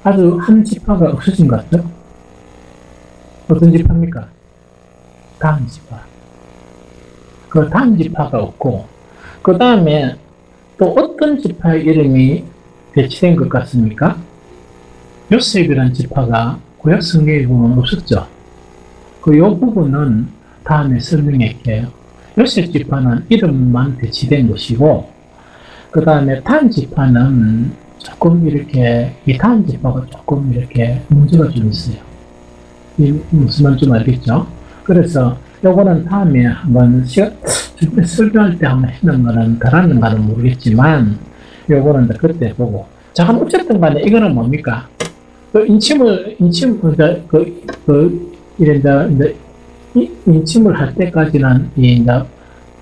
아주 한 지파가 없어진 것 같죠? 어떤 지파입니까? 단 지파. 단 지파가 없고, 그 다음에 또 어떤 지파의 이름이 배치된 것 같습니까? 요셉이라는 지파가 구약 성경에 보면 없었죠. 요 부분은 다음에 설명할게요. 요셉 지파는 이름만 배치된 것이고, 그 다음에 단 지파는 조금 이렇게, 이 단 지파가 조금 이렇게 문제가 좀 있어요. 무슨 말인지 알겠죠? 그래서 요거는 다음에 한번 설교할 때 한번 했는 거는 달았는가는 모르겠지만, 요거는 그때 보고. 자, 어쨌든 간에 이거는 뭡니까? 인침을 할 때까지는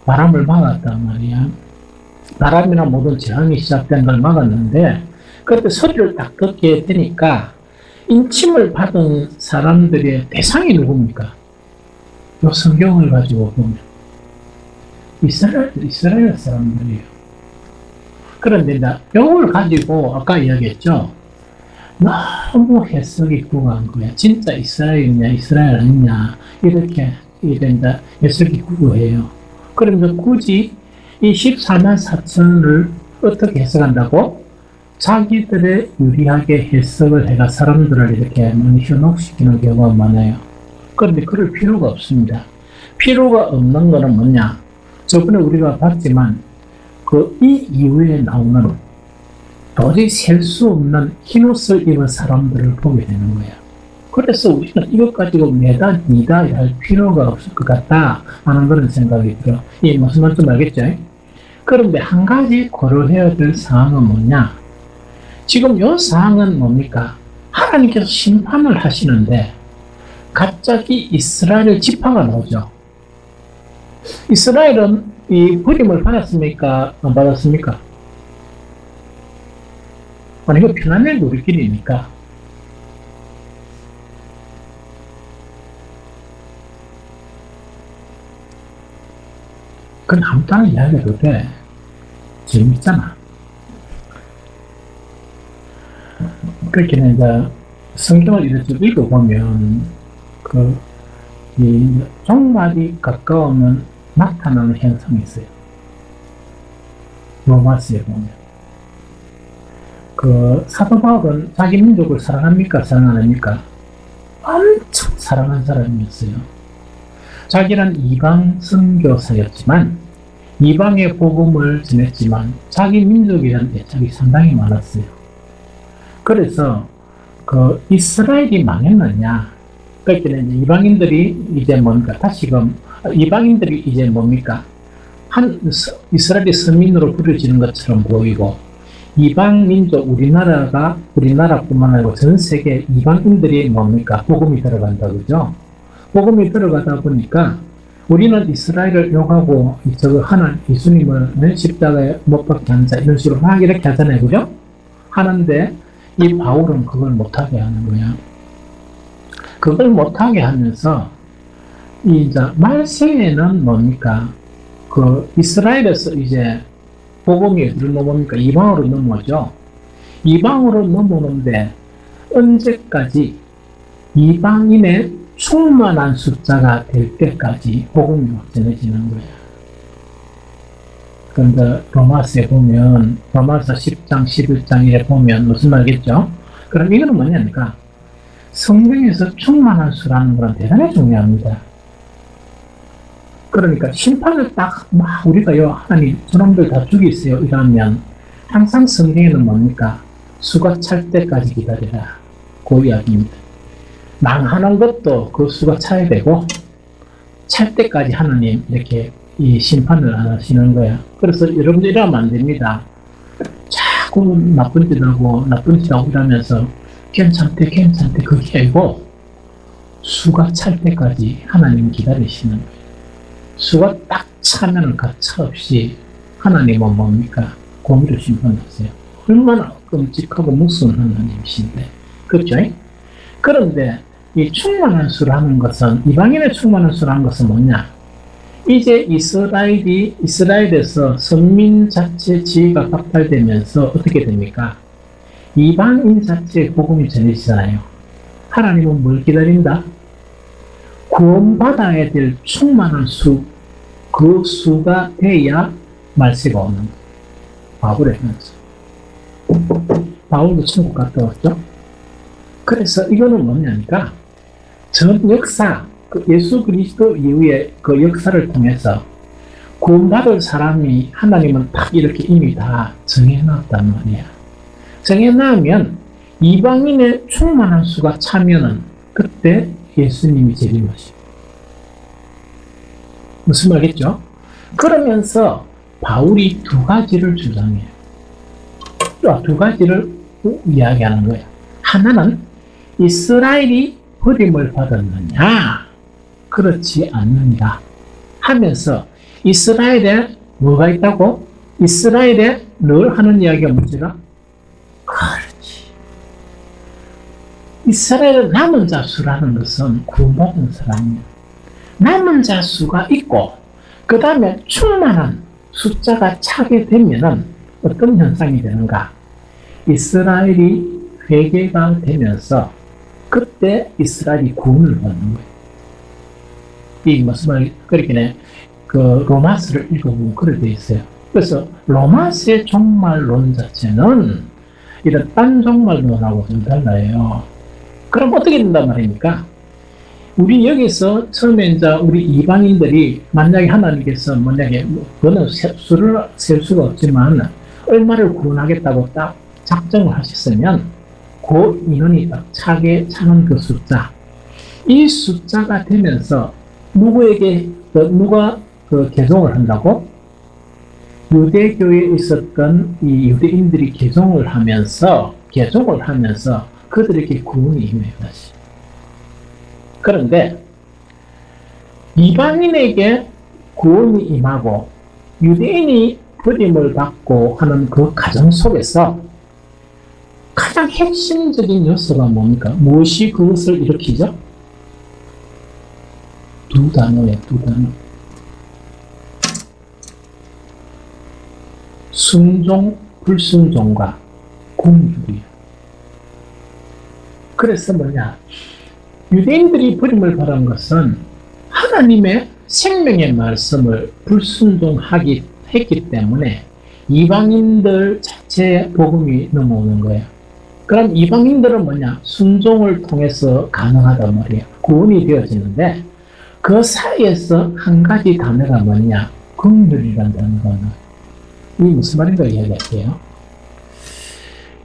바람을 막았단 말이야. 바람이나 모든 재앙이 시작된 걸 막았는데, 그때 소리를 딱 듣게 되니까, 인침을 받은 사람들의 대상이 누굽니까? 이 성경을 가지고 보면 이스라엘 사람들이에요. 그런데 이걸 가지고 아까 이야기했죠. 너무 해석이 구구한 거야. 진짜 이스라엘이냐 이스라엘 아니냐 이렇게 해석이 구구해요. 그러면 굳이 이 14만 4천을 어떻게 해석한다고? 자기들의 유리하게 해석을 해가 사람들을 이렇게 많이 현혹시키는 경우가 많아요. 그런데 그럴 필요가 없습니다. 필요가 없는 거는 뭐냐? 저번에 우리가 봤지만 이 이후에 나오는 도저히 셀 수 없는 흰옷을 입은 사람들을 보게 되는 거야. 그래서 우리는 이것 가지고 내다 니다 할 필요가 없을 것 같다 하는 그런 생각이 들어. 이 무슨 말인지 알겠죠? 그런데 한 가지 고려해야 될 사항은 뭐냐? 지금 이 사항은 뭡니까? 하나님께서 심판을 하시는데 갑자기 이스라엘 지파가 나오죠. 이스라엘은 이 부림을 받았습니까? 안 받았습니까? 아니, 이거 편안한 우리끼리니까. 그건 한번 이야기해도 돼. 재밌잖아. 그렇게 이제 성경을 이렇게 읽어보면 이 종말이 가까우면 나타나는 현상이 있어요. 로마서에 보면 사도 바울은 자기 민족을 사랑합니까? 사랑 안 합니까? 엄청 사랑한 사람이었어요. 자기는 이방 선교사였지만 이방의 복음을 전했지만 자기 민족에 대한 애착이 상당히 많았어요. 그래서 이스라엘이 망했느냐? 그러니까 이제 이방인들이 이제 뭡니까? 다시금 이방인들이 이제 뭡니까? 이스라엘이 서민으로 부려지는 것처럼 보이고, 이방 민족 우리나라뿐만 아니고 전 세계 이방인들이 뭡니까? 복음이 들어간다, 그죠? 복음이 들어가다 보니까 우리는 이스라엘을 욕하고 예수님을 십자가에 못 박게 한다 이런 식으로 막 이렇게 하잖아요, 그죠? 하는데 이 바울은 그걸 못하게 하는 거야. 그걸 못하게 하면서 이제 말세에는 뭡니까? 이스라엘에서 이제 복음이 어디로 넘어옵니까? 이방으로 넘어오죠. 이방으로 넘어오는데 언제까지? 이방인의 충만한 숫자가 될 때까지 복음이 확전해지는 거예요. 그런데 로마서에 보면 로마서 10장 11장에 보면 무슨 말이겠죠? 그럼 이거는 뭐냐니까 성경에서 충만한 수라는 건 대단히 중요합니다. 그러니까 심판을 딱 막 우리가요, 하나님 저놈들 다 죽이세요 이러면 항상 성경에는 뭡니까? 수가 찰 때까지 기다리라, 그 이야기입니다. 망하는 것도 그 수가 차야 되고 찰 때까지 하나님 이렇게 이 심판을 안 하시는 거야. 그래서 여러분들 이러면 안 됩니다. 자꾸 나쁜 짓 하고 이러면서 괜찮대 그게 아니고 수가 찰 때까지 하나님 기다리시는 거예요. 수가 딱 차면 가차없이 하나님은 뭡니까? 공의로 심판하세요. 얼마나 끔찍하고 무서운 하나님이신데, 그렇죠? 그런데 이 충만한 수라는 것은, 이방인의 충만한 수라는 것은 뭐냐? 이제 이스라엘에서 선민 자체 지위가 박탈되면서 어떻게 됩니까? 이방인 자체의 복음이 전해지잖아요. 하나님은 뭘 기다린다? 구원받아야 될 충만한 수, 그 수가 돼야 말세가 오는 거예요. 바울의 현실. 바울도 천국 갔다 왔죠? 그래서 이거는 뭐냐니까, 전 역사, 그 예수 그리스도 이후의 그 역사를 통해서 구원받을 사람이 하나님은 딱 이렇게 이미 다 정해놨단 말이야. 정해놓으면 이방인의 충만한 수가 차면은 그때 예수님이 재림하시고. 무슨 말이겠죠? 그러면서 바울이 두 가지를 주장해요. 두 가지를 이야기하는 거예요. 하나는 이스라엘이 버림을 받았느냐? 그렇지 않는다 하면서 이스라엘에 뭐가 있다고? 이스라엘에 늘 하는 이야기가 문제가? 그렇지. 이스라엘의 남은 자수라는 것은 구원받은 사람이야. 남은 자수가 있고 그 다음에 충만한 숫자가 차게 되면은 어떤 현상이 되는가? 이스라엘이 회개가 되면서 그때 이스라엘이 구원을 받는 거예요. 이 무슨 말이 그렇게 그 로마서를 읽어보면 그렇게 되어 있어요. 그래서 로마서의 종말론 자체는 이런 딴 종말론하고 좀 달라요. 그럼 어떻게 된단 말입니까? 우리 여기서 처음에 이제 우리 이방인들이 만약에 하나님께서 만약에 그거는 수를 셀 수가 없지만 얼마를 구원하겠다고 딱 작정을 하셨으면 그 인원이 딱 차게 차는 그 숫자, 이 숫자가 되면서 누구에게 누가 그 개종을 한다고? 유대교에 있었던 이 유대인들이 개종을 하면서 그들에게 구원이 임해요. 다시. 그런데 이방인에게 구원이 임하고 유대인이 버림을 받고 하는 그 과정 속에서 가장 핵심적인 요소가 뭡니까? 무엇이 그것을 일으키죠? 두 단어예요, 두 단어. 순종, 불순종과 공율이에요. 그래서 뭐냐? 유대인들이 버림을 받은 것은 하나님의 생명의 말씀을 했기 때문에 이방인들 자체의 복음이 넘어오는 거예요. 그럼 이방인들은 뭐냐? 순종을 통해서 가능하단 말이에요. 구원이 되어지는데 그 사이에서 한 가지 단어가 뭐냐? 긍휼이라는 단어가 나와요. 이게 무슨 말인가 이야기할게요.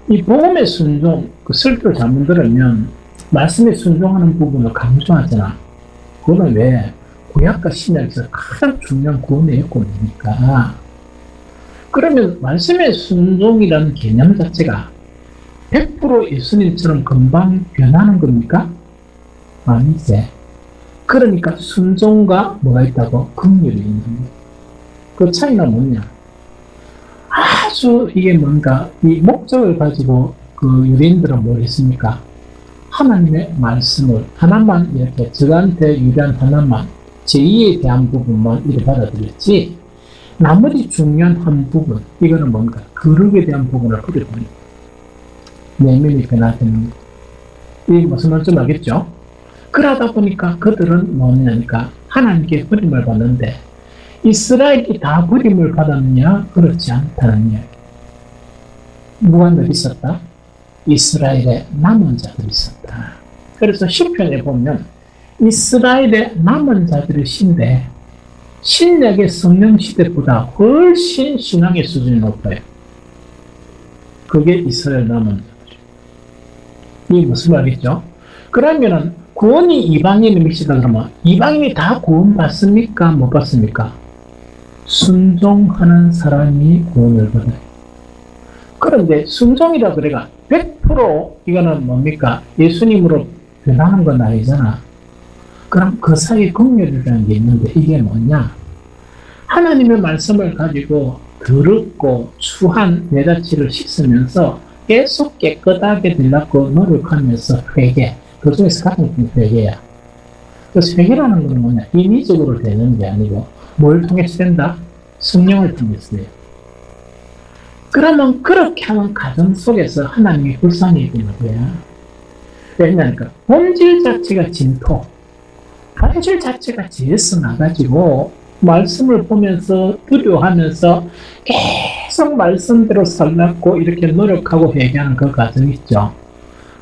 이 복음의 순종, 그 설교를 잘못 들으면 말씀에 순종하는 부분을 강조하잖아. 그거는 왜? 구약과 신약에서 가장 중요한 구원의 요건이니까. 그러면 말씀의 순종이라는 개념 자체가 100% 예수님처럼 금방 변하는 겁니까? 아니지. 그러니까 순종과 뭐가 있다고? 긍휼이 있는 거예요. 그 차이는 뭐냐? 아주 이게 뭔가 이 목적을 가지고 그 유대인들은 뭘 했습니까? 하나님의 말씀을 하나만 이렇게 저한테 유리한 하나만 제2에 대한 부분만 이렇게 받아들였지 나머지 중요한 한 부분 이거는 뭔가 거룩에 대한 부분을 버려버립니다. 내면이 변화되는 거. 이게 무슨 말인지 알겠죠? 그러다 보니까 그들은 뭐냐니까 하나님께 버림을 받는데 이스라엘이 다 버림을 받았느냐? 그렇지 않다는 이야기. 누가 늘 있었다? 이스라엘의 남은 자들이 있었다. 그래서 시편에 보면 이스라엘의 남은 자들이신데 신약의 성령 시대보다 훨씬 신앙의 수준이 높아요. 그게 이스라엘 남은 자들. 이게 무슨 말이죠? 그러면은 구원이 이방인의 몫이다 그러면 이방인이 다 구원 받습니까? 못 받습니까? 순종하는 사람이 구원을 받아요. 그런데 순종이라 그래가 100% 이거는 뭡니까? 예수님으로 변하는 건 아니잖아. 그럼 그 사이에 긍휼이라는 게 있는데 이게 뭐냐? 하나님의 말씀을 가지고 더럽고 추한 내 자체를 씻으면서 계속 깨끗하게 되려고 노력하면서 회개. 그 중에서 가장 큰 회개야. 그래서 회개라는 건 뭐냐? 인위적으로 되는 게 아니고 뭘 통해서 된다? 성령을 통해서 돼요. 그러면 그렇게 하는 과정 속에서 하나님이 불쌍해지는 거야. 왜냐니까 본질 자체가 진토, 본질 자체가 죄에서 나가지고 말씀을 보면서 두려워하면서 계속 말씀대로 살라고 이렇게 노력하고 회개하는 그 과정 있죠.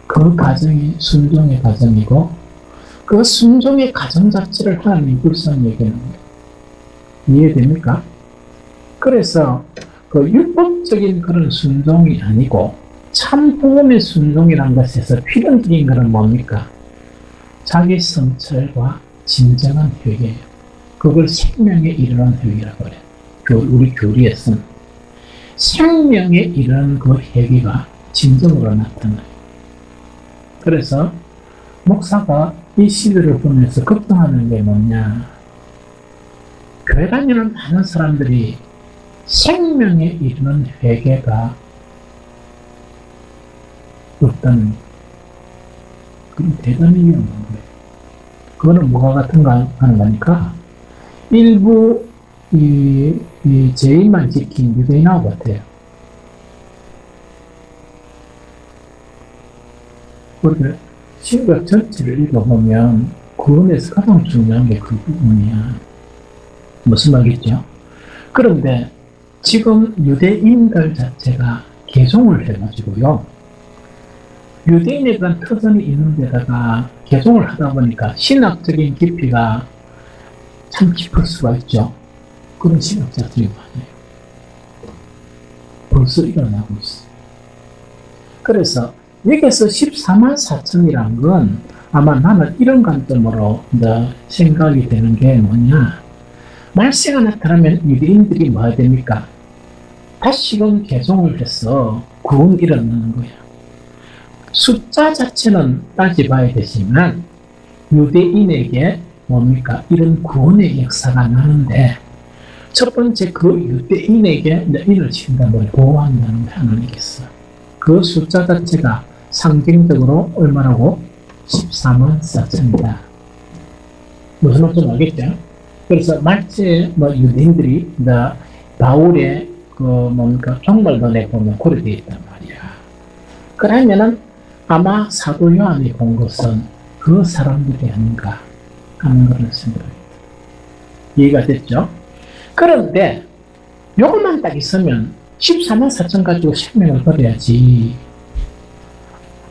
그 과정이 순종의 과정이고 그 순종의 과정 자체를 하나님이 불쌍히 여기는 거예요. 이해됩니까? 그래서 그 율법적인 그런 순종이 아니고 참 복음의 순종이라는 것에서 필연적인 것은 뭡니까? 자기 성찰과 진정한 회개예요. 그걸 생명에 이르는 회개라고 그래요. 우리 교리에서는 생명에 이르는 그 회개가 진정으로 나타나요. 그래서 목사가 이 시대를 보면서 걱정하는 게 뭐냐? 교회 다니는 많은 사람들이 생명에 이르는 회개가 없다는 그건 대단히 위험한 거예요. 그거는 뭐가 같은가 하는 거니까 일부 이 죄인만 지킨 유대인하고 같아요. 그렇게 신약 전체를 읽어보면 구원에서 가장 중요한 게 그 부분이야. 무슨 말이죠? 그런데 지금 유대인들 자체가 개종을 해가지고요. 유대인에 대한 터전이 있는 데다가 개종을 하다 보니까 신학적인 깊이가 참 깊을 수가 있죠. 그런 신학자들이 많아요. 벌써 일어나고 있어요. 그래서 여기서 14만 4천이란 건 아마 나는 이런 관점으로 이제 생각이 되는 게 뭐냐. 말세가 나타나면 유대인들이 뭐 해야 됩니까? 다시금 개종을 해서 구원이 일어나는 거야. 숫자 자체는 따져봐야 되지만 유대인에게 뭡니까? 이런 구원의 역사가 나는데 첫 번째 그 유대인에게 인을 친다면 보호한다는 게 하나는 있겠어. 그 숫자 자체가 상징적으로 얼마라고? 14만 4천이다. 무슨 말인지 알겠죠? 그래서 마치 유대인들이 바울의 뭡니까? 종말론에 보면 고려되어 있단 말이야. 그러면은 아마 사도 요한이 본 것은 그 사람들이 아닌가 하는 것을 생각합니다. 이해가 됐죠? 그런데 요것만 딱 있으면 14만 4천 가지고 생명을 버려야지.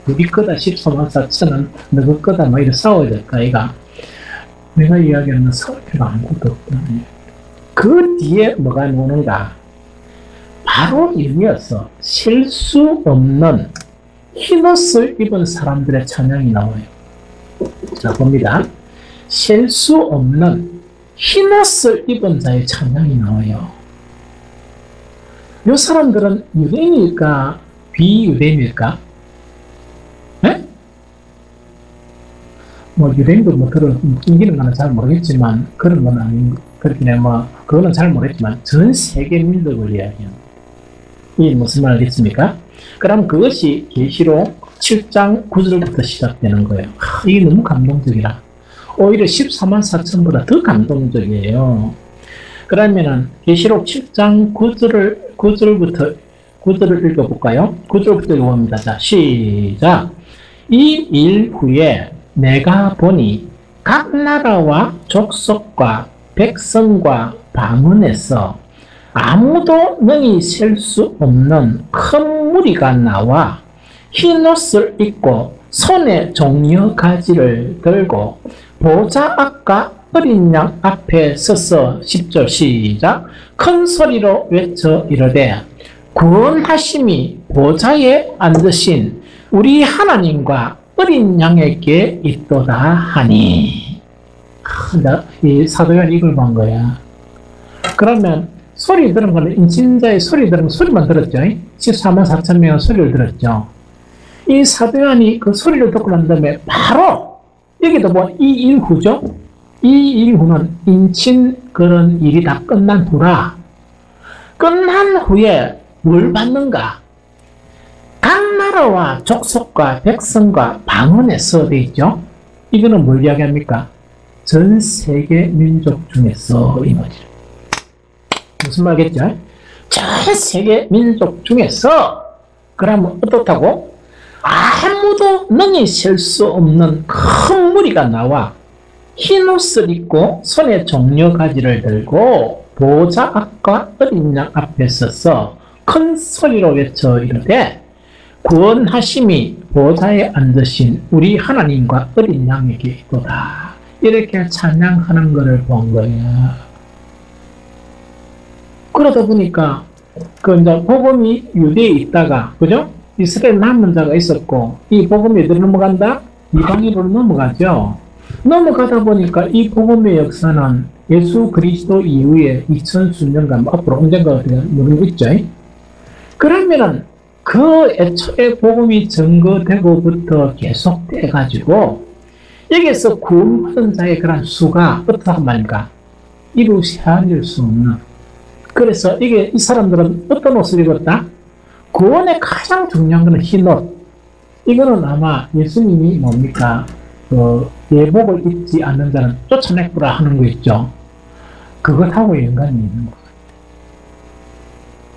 우리 거다 14만 4천은 너희 거다 뭐 이렇게 싸워야 될까 이가. 내가 이야기하는 싸울 필요가 아무것도 없다. 그 뒤에 뭐가 나오는가? 바로 이어서 셀 수 없는 흰옷을 입은 사람들의 찬양이 나와요. 자 봅니다. 셀 수 없는 흰옷을 입은 자의 찬양이 나와요. 이 사람들은 유대인일까 비유대인일까? 네? 유대인도 그런 이기는 거는 잘 모르겠지만 그런 건 아닌 그렇긴 그거는 잘 모르겠지만 전 세계 민족을 이야기합니다. 이게 무슨 말이겠습니까? 그럼 그것이 계시록 7장 9절부터 시작되는 거예요. 이게 너무 감동적이라. 오히려 14만 4천보다 더 감동적이에요. 그러면은 계시록 7장 9절을 읽어볼까요? 9절부터 읽어봅니다. 자, 시작. 이 일 후에 내가 보니 각 나라와 족속과 백성과 방언에서 아무도 능히 셀 수 없는 큰 무리가 나와 흰옷을 입고 손에 종려 가지를 들고 보좌 앞과 어린 양 앞에 서서 10절 시작. 큰 소리로 외쳐 이르되 구원하심이 보좌에 앉으신 우리 하나님과 어린 양에게 있도다 하니. 이 사도 요한이 이걸 본 거야. 그러면 소리 들은 거는 인신자의 소리 들은 소리만 들었죠. 14만 4천 명의 소리를 들었죠. 이 사도 요한이 그 소리를 듣고 난 다음에 바로 여기도 뭐 이 일 후죠. 이 일 후는 인친 그런 일이 다 끝난 후라. 끝난 후에 뭘 받는가? 각 나라와 족속과 백성과 방언에서 되어 있죠. 이거는 뭘 이야기합니까? 전 세계 민족 중에서 이 말이죠. 무슨 말겠죠? 전 세계 민족 중에서 그러면 어떻다고? 아무도 능히 셀 수 없는 큰 무리가 나와 흰 옷을 입고 손에 종려가지를 들고 보좌 앞과 어린 양 앞에 서서 큰 소리로 외쳐 이르되 구원하심이 보좌에 앉으신 우리 하나님과 어린 양에게 있도다. 이렇게 찬양하는 것을 본 거야. 그러다 보니까 그 이제 복음이 유대에 있다가 그죠? 이스라엘 남은 자가 있었고 이 복음이 어디로 넘어간다? 이방인으로 넘어가죠. 넘어가다 보니까 이 복음의 역사는 예수 그리스도 이후에 2000수년간 앞으로 언젠가 모르고 있죠. 그러면은 그 애초에 복음이 증거되고부터 계속돼 가지고 여기서 구원받은 자의 그런 수가 어떻단 말인가? 이루시 헤아릴 수 없는. 그래서 이게 이 사람들은 어떤 옷을 입었다? 구원의 가장 중요한 것은 흰옷. 이거는 아마 예수님이 뭡니까? 예복을 입지 않는 자는 쫓아내꾸라 하는 거 있죠. 그것하고 연관이 있는 것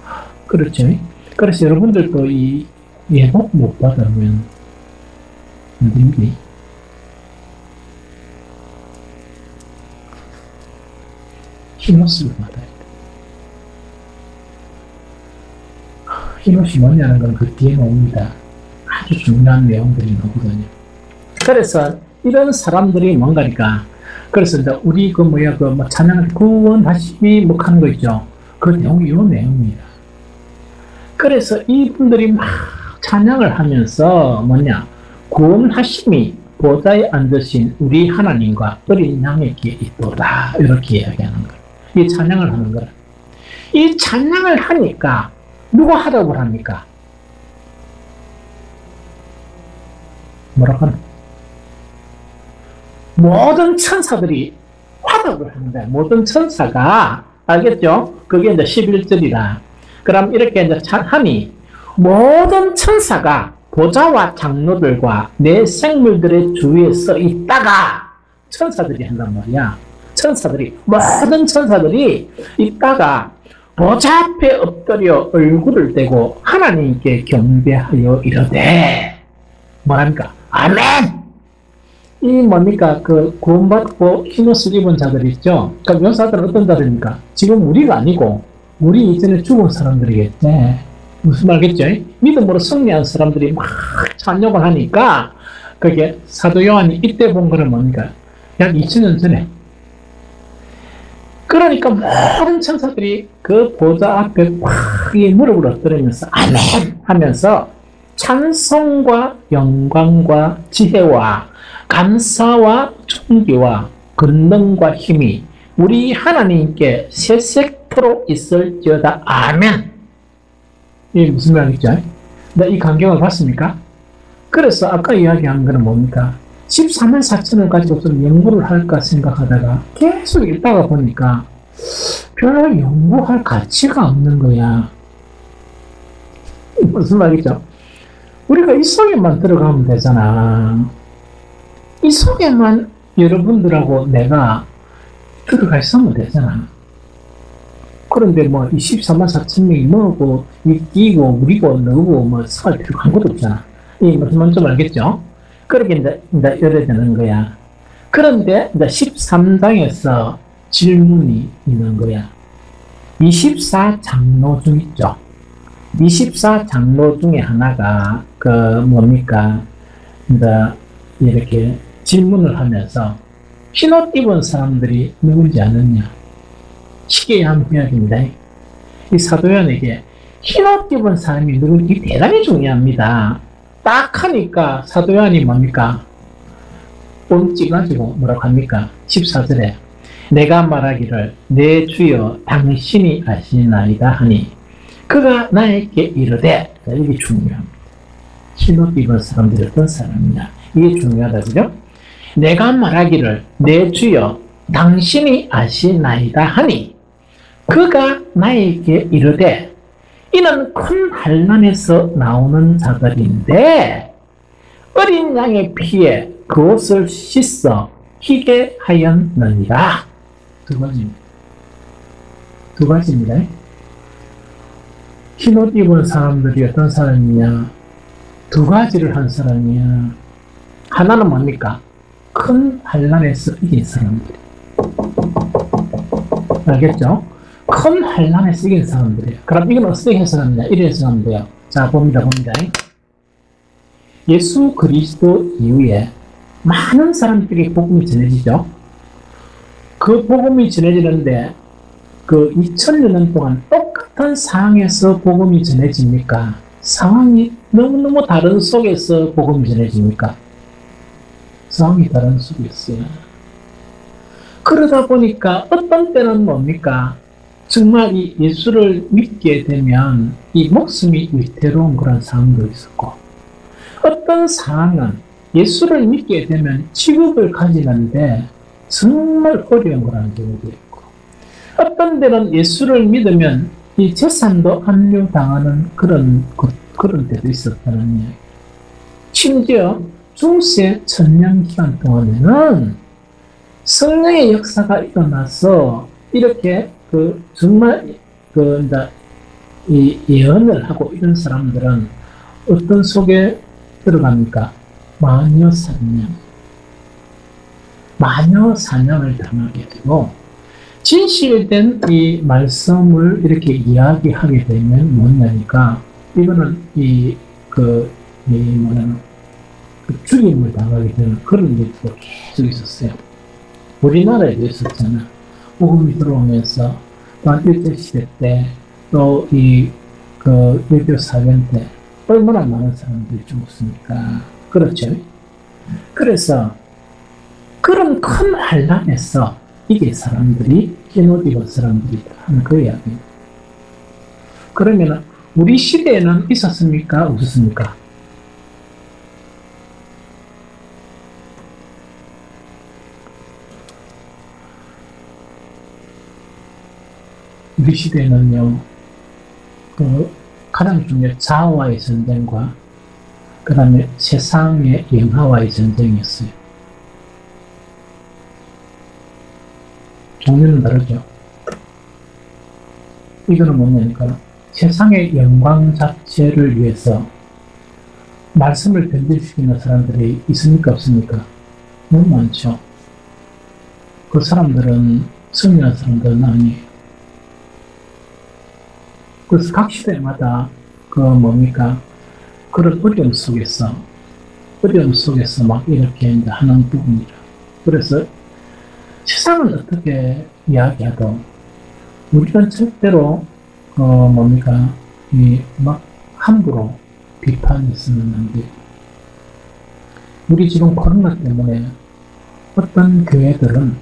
같아요. 그렇죠? 그래서 여러분들도 이 예복 못 받으면 안 됩니다. 흰옷을 받아야 돼. 흰옷이 뭐냐는 건 그 뒤에 나옵니다. 아주 중요한 내용들이 나오거든요. 그래서 이런 사람들이 뭔가니까, 그래서 이제 우리 찬양을 구원하심이 뭐 하는 거 있죠. 그 내용이 이 내용입니다. 그래서 이분들이 막 찬양을 하면서 구원하심이 보좌에 앉으신 우리 하나님과 어린 양에게 있도다. 이렇게 이야기하는 거예요. 이 찬양을 하는 거예요. 이 찬양을 하니까 누가 화답을 합니까? 뭐라고 하나? 모든 천사들이 화답을 하는데, 모든 천사가, 알겠죠? 그게 이제 11절이라. 그럼 이렇게 이제 하니, 모든 천사가 보좌와 장로들과 내 생물들의 주위에 서 있다가, 천사들이 한단 말이야. 모든 천사들이 있다가, 보좌 앞에 엎드려 얼굴을 대고 하나님께 경배하여 이르되, 뭐랍니까? 아멘! 이 뭡니까? 그 구원받고 흰옷을 입은 자들 있죠? 그럼 이 사람들은 어떤 자들입니까? 지금 우리가 아니고 우리 이전에 죽은 사람들이겠지. 무슨 말겠죠? 믿음으로 승리한 사람들이 막 찬양을 하니까 그게 사도 요한이 이때 본 거는 뭡니까? 약 2000년 전에. 그러니까 모든 천사들이 그 보좌 앞에 막 무릎을 엎드리면서 아멘 하면서 찬송과 영광과 지혜와 감사와 존귀와 권능과 힘이 우리 하나님께 세세토록 있을지어다. 아멘. 이게 무슨 말이죠? 이 광경을 봤습니까? 그래서 아까 이야기한 거는 뭡니까? 14만 4천을 가지고 좀 연구를 할까 생각하다가 계속 읽다가 보니까 별로 연구할 가치가 없는 거야. 무슨 말이죠? 우리가 이 속에만 들어가면 되잖아. 이 속에만 여러분들하고 내가 들어가 있으면 되잖아. 그런데 뭐 24만 4천 명이 뭐고 끼고 우리고 너고 뭐 살 필요가 한 것도 없잖아. 이 무슨 말인지 좀 알겠죠? 그렇게 이제 열어야 되는 거야. 그런데 이제 13장에서 질문이 있는 거야. 24장로 중 있죠. 24장로 중에 하나가 뭡니까? 이제 이렇게 질문을 하면서 흰옷 입은 사람들이 누군지 아느냐? 쉽게 한번 해야 됩니다. 이 사도연에게 흰옷 입은 사람이 누군지 대단히 중요합니다. 딱 하니까 사도연이 뭡니까? 꼼찍가지고 뭐라고 합니까? 14절에 내가 말하기를 내 주여 당신이 아시나이다 하니 그가 나에게 이르되, 이게 중요합니다. 흰옷 입은 사람들이 어떤 사람이냐? 이게 중요하다, 그죠? 내가 말하기를 내 주여 당신이 아시나이다 하니 그가 나에게 이르되, 이는 큰 환난에서 나오는 자들인데 어린 양의 피에 그옷을 씻어 희게 하였느니라. 두 가지입니다. 흰옷 입은 사람들이 어떤 사람이냐? 두 가지를 한 사람이야. 하나는 뭡니까? 큰 환난에서 이긴 사람들. 알겠죠? 큰 환난에서 이긴 사람들이에요. 그럼 이건 어떻게 해석합니까? 이래 해석하면 돼요. 자, 봅니다. 예수 그리스도 이후에 많은 사람들에게 복음이 전해지죠. 그 복음이 전해지는데 그 2000년 동안 똑같은 상황에서 복음이 전해집니까? 상황이 너무너무 다른 속에서 복음이 전해집니까? 상황이 다른 속에서요. 그러다 보니까 어떤 때는 뭡니까? 정말 이 예수를 믿게 되면 이 목숨이 위태로운 그런 상황도 있었고, 어떤 상황은 예수를 믿게 되면 직업을 가지는데 정말 어려운 거라는 경우도 있고, 어떤 때는 예수를 믿으면 이 재산도 압류당하는 그런 때도 있었다는 이야기. 심지어 중세 천년 기간 동안에는 성령의 역사가 일어나서 이렇게 정말 이 예언을 하고 이런 사람들은 어떤 속에 들어갑니까? 마녀 사냥을 당하게 되고, 진실된 이 말씀을 이렇게 이야기하게 되면 뭐냐니까, 이거는 죽임을 당하게 되는 그런 일도 계속 있었어요. 우리나라에도 있었잖아. 복음이 들어오면서 또한 일제시대 때 또 외교 사변 때 얼마나 많은 사람들이 죽었습니까? 그렇죠? 그래서 그런 큰 환난에서 이게 사람들이 흰옷 입은 사람들이다 하는 그 이야기입니다. 그러면 우리 시대에는 있었습니까? 없었습니까? 우리 시대에는요, 가장 중요한 자아와의 전쟁과 그 다음에 세상의 영화와의 전쟁이었어요. 종류는 다르죠. 이거는 뭐냐니까, 세상의 영광 자체를 위해서 말씀을 변질시키는 사람들이 있습니까? 없습니까? 너무 많죠. 그 사람들은 성인한 사람들은 아니에요. 그래서 각 시대마다 그런 어려움 속에서 막 이렇게 이제 하는 부분이라. 그래서 세상은 어떻게 이야기해도 우리는 절대로 막 함부로 비판했으면 안 돼요. 우리 지금 코로나 때문에 어떤 교회들은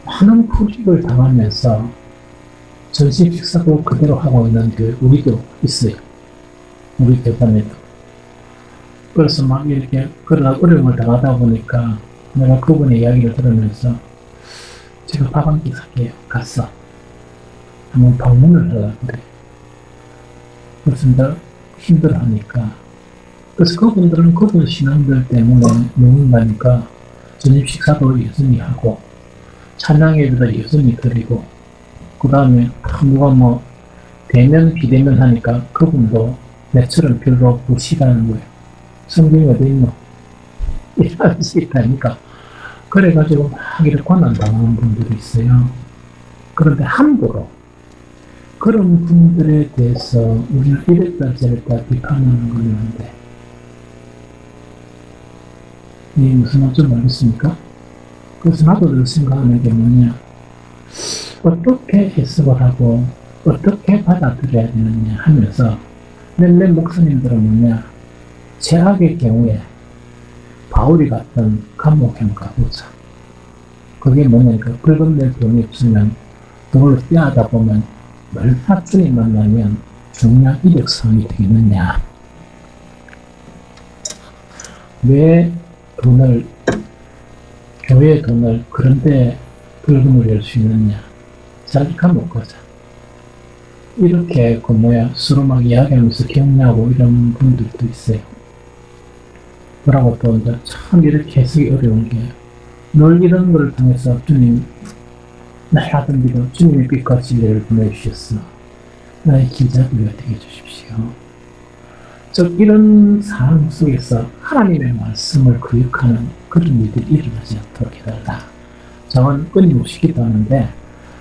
많은 불이익을 당하면서 전시 식사도 그대로 하고 있는 우리도 있어요. 우리 교단에도. 그래서 막 이렇게 그런 어려움을 당하다 보니까 내가 그분의 이야기를 들으면서 제가 밥 한 끼 살게요. 갔어. 한번 방문을 하려고 그래. 그래서 내가 힘들어 하니까. 그래서 그분들은 그분 신앙들 때문에 누군가니까 저녁 식사도 여전히 하고 찬양 예배도 여전히 드리고, 그 다음에 누가 대면 비대면 하니까 그분도 내처럼 별로 무시하는 거예요. 성경이 어디 있노? 이런 식이 있다니까. 그래가지고 막 이렇게 고난당하는 분들이 있어요. 그런데 함부로 그런 분들에 대해서 우리는 이랬다 저랬다 비판하는 건 안 돼. 무슨 말인지 알겠습니까? 그래서 나도 늘 생각하는 게 뭐냐, 어떻게 해석을 하고 어떻게 받아들여야 되느냐 하면서 몇몇 목사님들은 뭐냐, 최악의 경우에 바울이 갔던 감옥형 가보자. 그게 뭐냐니까, 붉은 낼 돈이 없으면 돈을 떼하다 보면 얼마나 주님 만나면 중요한 이력서이 되겠느냐. 왜 돈을, 교회의 돈을 그런데 붉은을 낼 수 있느냐. 자기 감옥 가자. 이렇게 서로 막 이야기하면서 격려하고 이런 분들도 있어요. 그러고 또 이제 참 이렇게 해석이 어려운 게, 늘 이런 걸 통해서 주님, 나의 하던 일은 주님의 빛과 진리를 보내주셨어. 나의 길잡이가 되게 해주십시오. 즉, 이런 상황 속에서 하나님의 말씀을 거역하는 그런 일들이 일어나지 않도록 해달라. 저는 끊임없이 기도하는데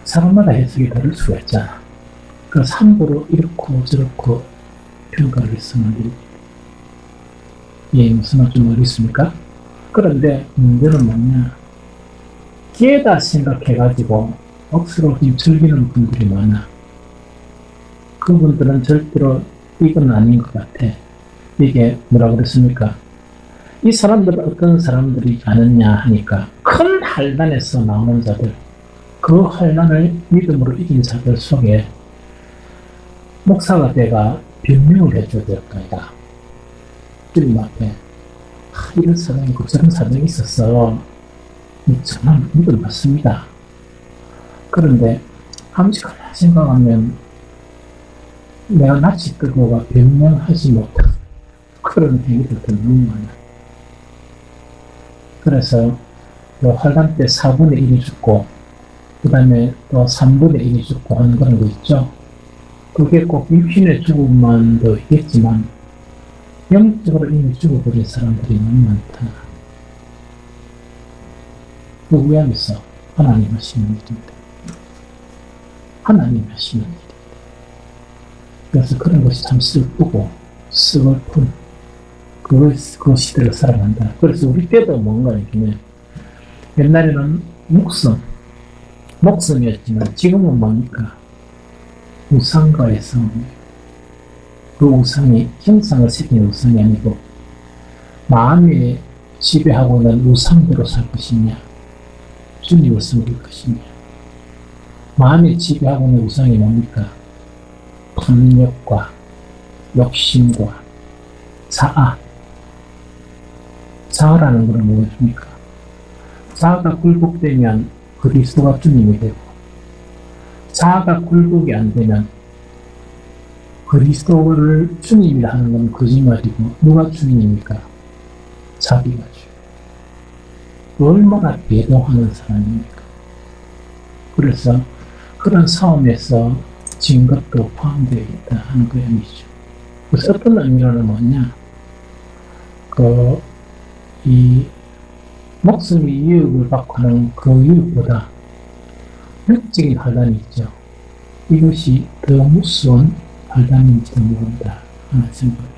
사람마다 해석이 다를 수가 있잖아. 그래서 함부로 이렇고 저렇고 평가를 했으면 안 됩니다. 예, 무슨 말 좀 어렵습니까? 그런데 문제는 뭐냐, 기회다 생각해가지고 억수로 즐기는 분들이 많아. 그분들은 절대로 이건 아닌 것 같아. 이게 뭐라 그랬습니까? 이 사람들은 어떤 사람들이 아느냐 하니까, 큰 환난에서 나오는 자들, 그 환난을 믿음으로 이긴 자들 속에 목사가 내가 변명을 해줘야 될 거다. 주님 앞에, 이런 사정이 있고 저런 사정이 있었어. 저는 믿음 맞습니다. 그런데 함식하나 생각하면 내가 낯이 뜨고가 변명하지 못한 그런 행위들도 너무 많아. 그래서 또 환란 때 4분의 1이 죽고 그 다음에 또 3분의 1이 죽고 하는 그런 거 있죠. 그게 꼭 육신의 죽음만도 있겠지만 영적으로 이미 죽어버린 사람들이 너무 많다. 그 위함에서 하나님 하시는 일입니다. 하나님 하시는 일입니다. 그래서 그런 것이 참 슬프고 슬픈 그 시대를 살아간다. 그래서 우리 때도 뭔가 이렇게, 옛날에는 목숨이었지만 지금은 뭡니까? 우상과의 싸움이에요. 그 우상이 형상을 새긴 우상이 아니고 마음이 지배하고 있는 우상대로 살 것이냐, 주님을 섬길 것이냐. 마음이 지배하고 있는 우상이 뭡니까? 폭력과 욕심과 자아라는 것은 무엇입니까? 자아가 굴복되면 그리스도가 주님이 되고, 자아가 굴복이 안 되면 그리스도를 주님이라 하는 건 거짓말이고, 누가 주님입니까? 자기가 주. 얼마나 배도하는 사람입니까? 그래서 그런 싸움에서 진 것도 포함되어 있다 하는 그 의미죠. 그래서 어떤 의미로는 뭐냐, 이 목숨이 유익을 받고 하는 그 유익보다 육적인 환란이 있죠. 이것이 더 무서운 환란인지도 모른다 하는 생각입니다.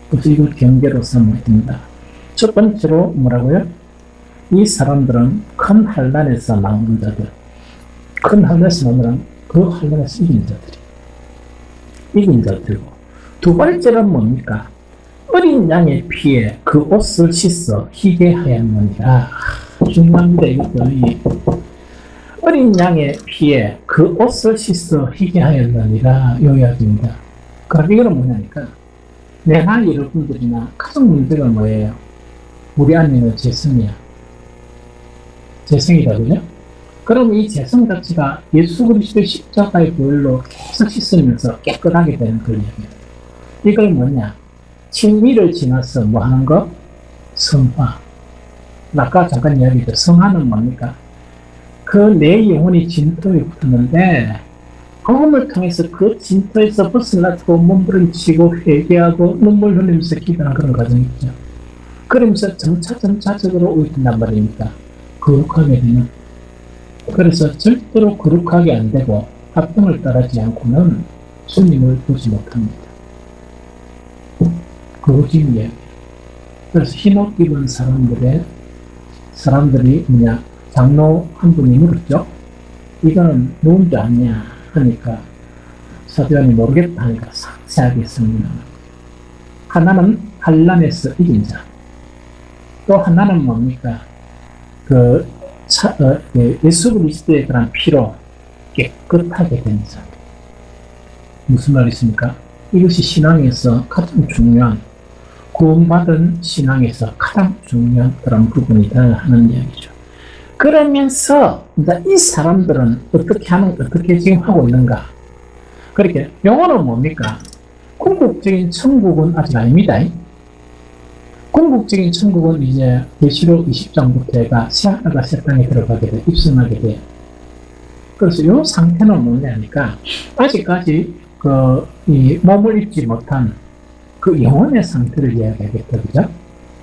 그래서 이걸 경계로 삼아야 된다. 첫 번째로 뭐라고요? 이 사람들은 큰 환란에서 나오는 자들, 큰 환란에서 나오는 그 환란에서 이긴 자들이고, 두 번째는 뭡니까? 어린 양의 피에 그 옷을 씻어 희게 하였느니라. 중요합니다. 이것도 어린 양의 피에 그 옷을 씻어 희게 하였느니라 요 이야기입니다. 그럼 이거는 뭐냐니까, 내가 여러분들이나 가장 문제가 뭐예요? 우리 안에는 재성이야. 재성이라고요? 그럼 이 재성 자체가 예수 그리스도의 십자가의 보혈로 계속 씻으면서 깨끗하게 되는 그런 얘기예요. 이걸 뭐냐? 진리를 지나서 뭐 하는 거? 성화. 아까 잠깐 이야기했죠. 성화는 뭡니까? 그 내 영혼이 진토에 붙었는데, 복음을 통해서 그 진토에서 벗어나고 몸부림치고 회개하고 눈물 흘리면서 기도하는 그런 과정이 있죠. 그러면서 점차적으로 오게 된단 말입니다. 거룩하게 되는. 그래서 절대로 거룩하게 안 되고 합당을 따르지 않고는 주님을 보지 못합니다. 그거 지금 이야기예요. 그래서 흰옷 입은 사람들의 사람들이 장로 한 분이 물었죠. 이거는 누군지 아냐 하니까 사도요한이 모르겠다 하니까 상세하게 설명합니다. 하나는 환난에서 이긴 자, 또 하나는 뭡니까? 예수 그리스도의 그런 피로 깨끗하게 된 자. 무슨 말이십니까? 이것이 신앙에서 가장 중요한, 구원받은 신앙에서 가장 중요한 그런 부분이다 하는 이야기죠. 그러면서 이제 이 사람들은 어떻게 지금 하고 있는가? 그렇게 영어는 뭡니까? 궁극적인 천국은 아직 아닙니다. 궁극적인 천국은 이제 계시록 20장부터가 새하늘과 새 땅에 들어가게 돼, 입성하게 돼요. 그래서 이 상태는 뭐냐니까 아직까지 이 몸을 입지 못한 그 영혼의 상태를 이야기하겠다, 그죠?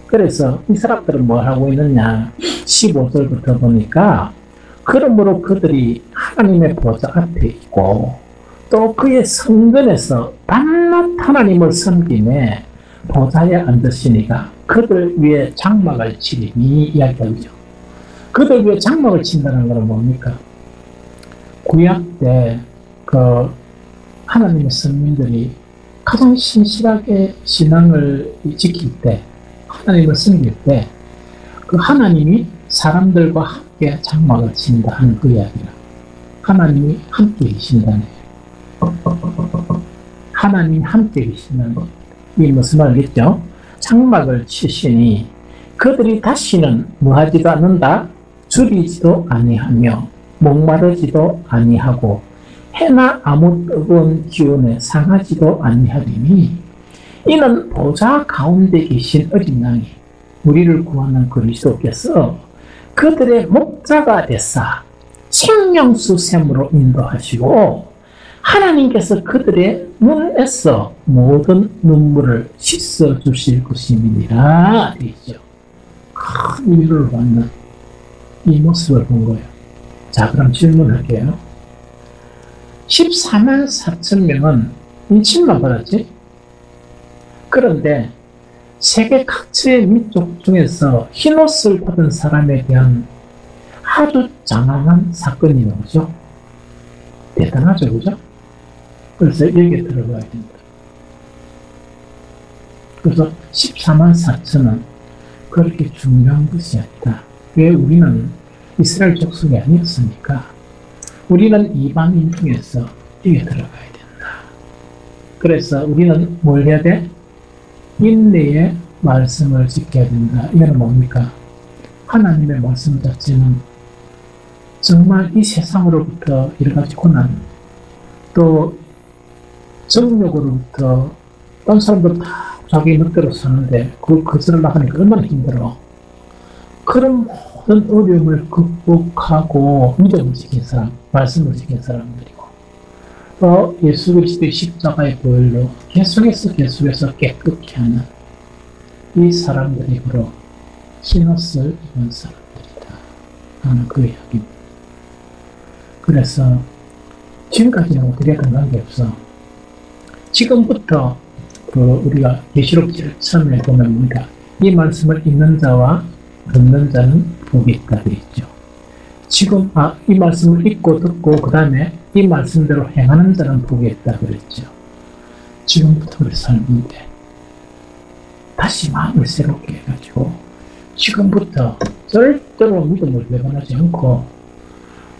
그래서 이 사람들은 뭐 하고 있느냐? 15절부터 보니까 그러므로 그들이 하나님의 보좌 앞에 있고 또 그의 성전에서 밤낮 하나님을 섬기며 보좌에 앉으시니까 그들 위에 장막을 치리니 이야기하죠. 그들 위에 장막을 친다는 건 뭡니까? 구약 때 하나님의 선민들이 가장 신실하게 신앙을 지킬 때, 하나님을 섬길 때, 그 하나님이 사람들과 함께 장막을 친다 하는 그 이야기라. 하나님이 함께 계신다네. 하나님이 함께 계신다는 것. 이 무슨 말이겠죠? 장막을 치시니 그들이 다시는 뭐하지도 않는다? 줄이지도 아니하며 목마르지도 아니하고 해나 아무 뜨거운 기운에 상하지도 아니하리니 이는 보좌 가운데 계신 어린 양이 우리를 구하는 그리스도께서 그들의 목자가 되사 생명수 샘으로 인도하시고 하나님께서 그들의 눈에서 모든 눈물을 씻어 주실 것임이니라 되죠. 큰 위로를 받는 이 모습을 본 거예요. 자, 그럼 질문할게요. 14만 4천 명은 인침만 받았지? 그런데 세계 각지의 민족 중에서 흰옷을 받은 사람에 대한 아주 장황한 사건이 나오죠. 대단하죠, 그죠? 그래서 여기에 들어가야 됩니다. 그래서 14만 4천은 그렇게 중요한 것이 아니다. 왜? 우리는 이스라엘 족속이 아니었으니까 우리는 이방인 중에서 여기에 들어가야 된다. 그래서 우리는 뭘 해야 돼? 인내의 말씀을 지켜야 된다. 이거는 뭡니까? 하나님의 말씀 자체는 정말 이 세상으로부터 여러 가지 고난, 또 정욕으로부터 다른 사람들 다 자기 멋대로 사는데 그걸 거스르려고 하니까 얼마나 힘들어. 그런 모든 어려움을 극복하고 믿음을 지킨 사람, 말씀을 지킨 사람들이고 또 예수 그리스도의 십자가의 보혈로 계속해서 깨끗게 하는 이 사람들이 바로 흰옷을 입은 사람들이다 하는 그 이야기입니다. 그래서 지금까지는 어떻게 관계없어. 지금부터 우리가 계시록 처음에 보면 뭡니까? 이 말씀을 읽는 자와 듣는 자는 복이 있다 그랬죠. 지금 이 말씀을 읽고 듣고 그 다음에 이 말씀대로 행하는 자는 복이 있다 그랬죠. 지금부터 우리 삶인데 다시 마음을 새롭게 해가지고 지금부터 절대로 믿음을 배반하지 않고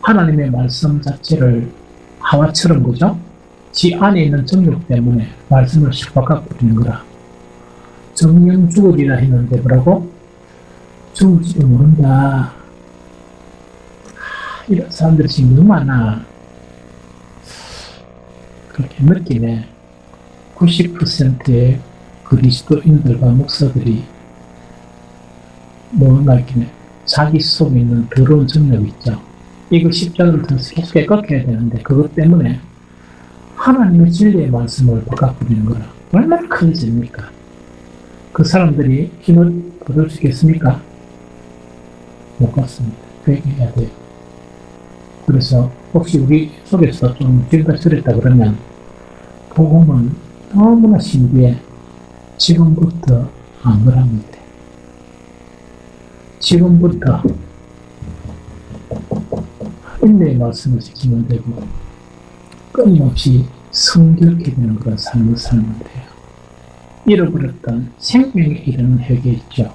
하나님의 말씀 자체를 하와처럼, 그죠? 지 안에 있는 정욕 때문에 말씀을 샥박박 부리는 거라. 정령 죽으리라 했는데 뭐라고? 죽을지도 모른다. 이런 사람들이 지금 너무 많아. 그렇게 느끼네. 90%의 그리스도인들과 목사들이 뭔가 이렇게 자기 속에 있는 더러운 정욕이 있죠. 이거 십자가를 통해서 계속 꺾여야 되는데 그것 때문에 하나님의 진리의 말씀을 바꿔버리는 거라. 얼마나 큰 죄입니까? 그 사람들이 힘을 얻을 수 있겠습니까? 못 갖습니다. 회개해야 돼요. 그래서 혹시 우리 속에서 좀 뒤가 저랬다 그러면 복음은 너무나 신비해. 지금부터 안 그럽니다. 지금부터 인내의 말씀을 지키면 되고 끊임없이 성결케 되는 그런 삶을 살면 돼요. 잃어버렸던 생명에 이르는 회개 있죠.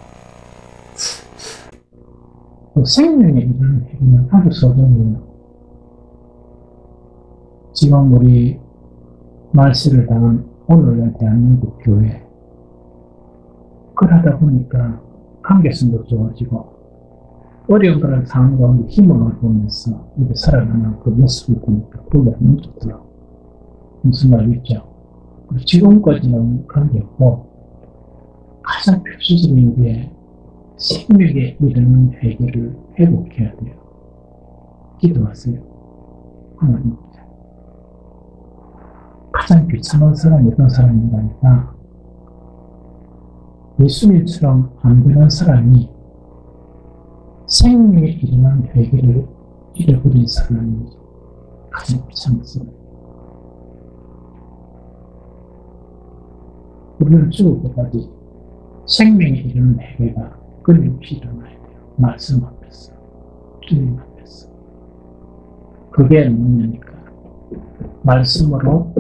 그 생명에 이르는 회개는 아주 소중해요. 지금 우리 말세를 당한 오늘날 대한민국 교회, 그러다 보니까 관계성도 좋아지고 어려운 그런 상황 가운데 희망을 보면서 이렇게 살아가는 그 모습을 보니까 그게 너무 좋더라고요. 무슨 말이죠? 지금까지는 관계없고 가장 필수적인 게 생명에 이르는 회개를 회복해야 돼요. 기도하세요. 하나님께. 가장 비참한 사람이 어떤 사람인가 하니까 예수님처럼 안 되는 사람이 생명에 이르는 회개를 잃어버린 사람이 가장 비참한 사람. 우리는 죽을 때까지 생명에 이르는 회개가 끊임없이 일어나야 돼요. 말씀 앞에서, 주님 앞에서. 그게 뭐냐니까 말씀으로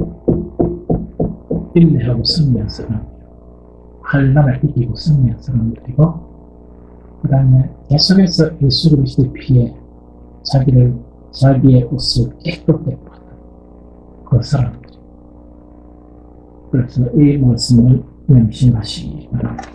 인내하고 승리한 사람이에요. 환난을 이기고 승리한 사람들이고, 그 다음에 계속해서 예수 그리스도의 피에 자기의 옷을 깨끗하게 받은 그 사람들. 그래서 이 말씀을 명심하시기 바랍니다.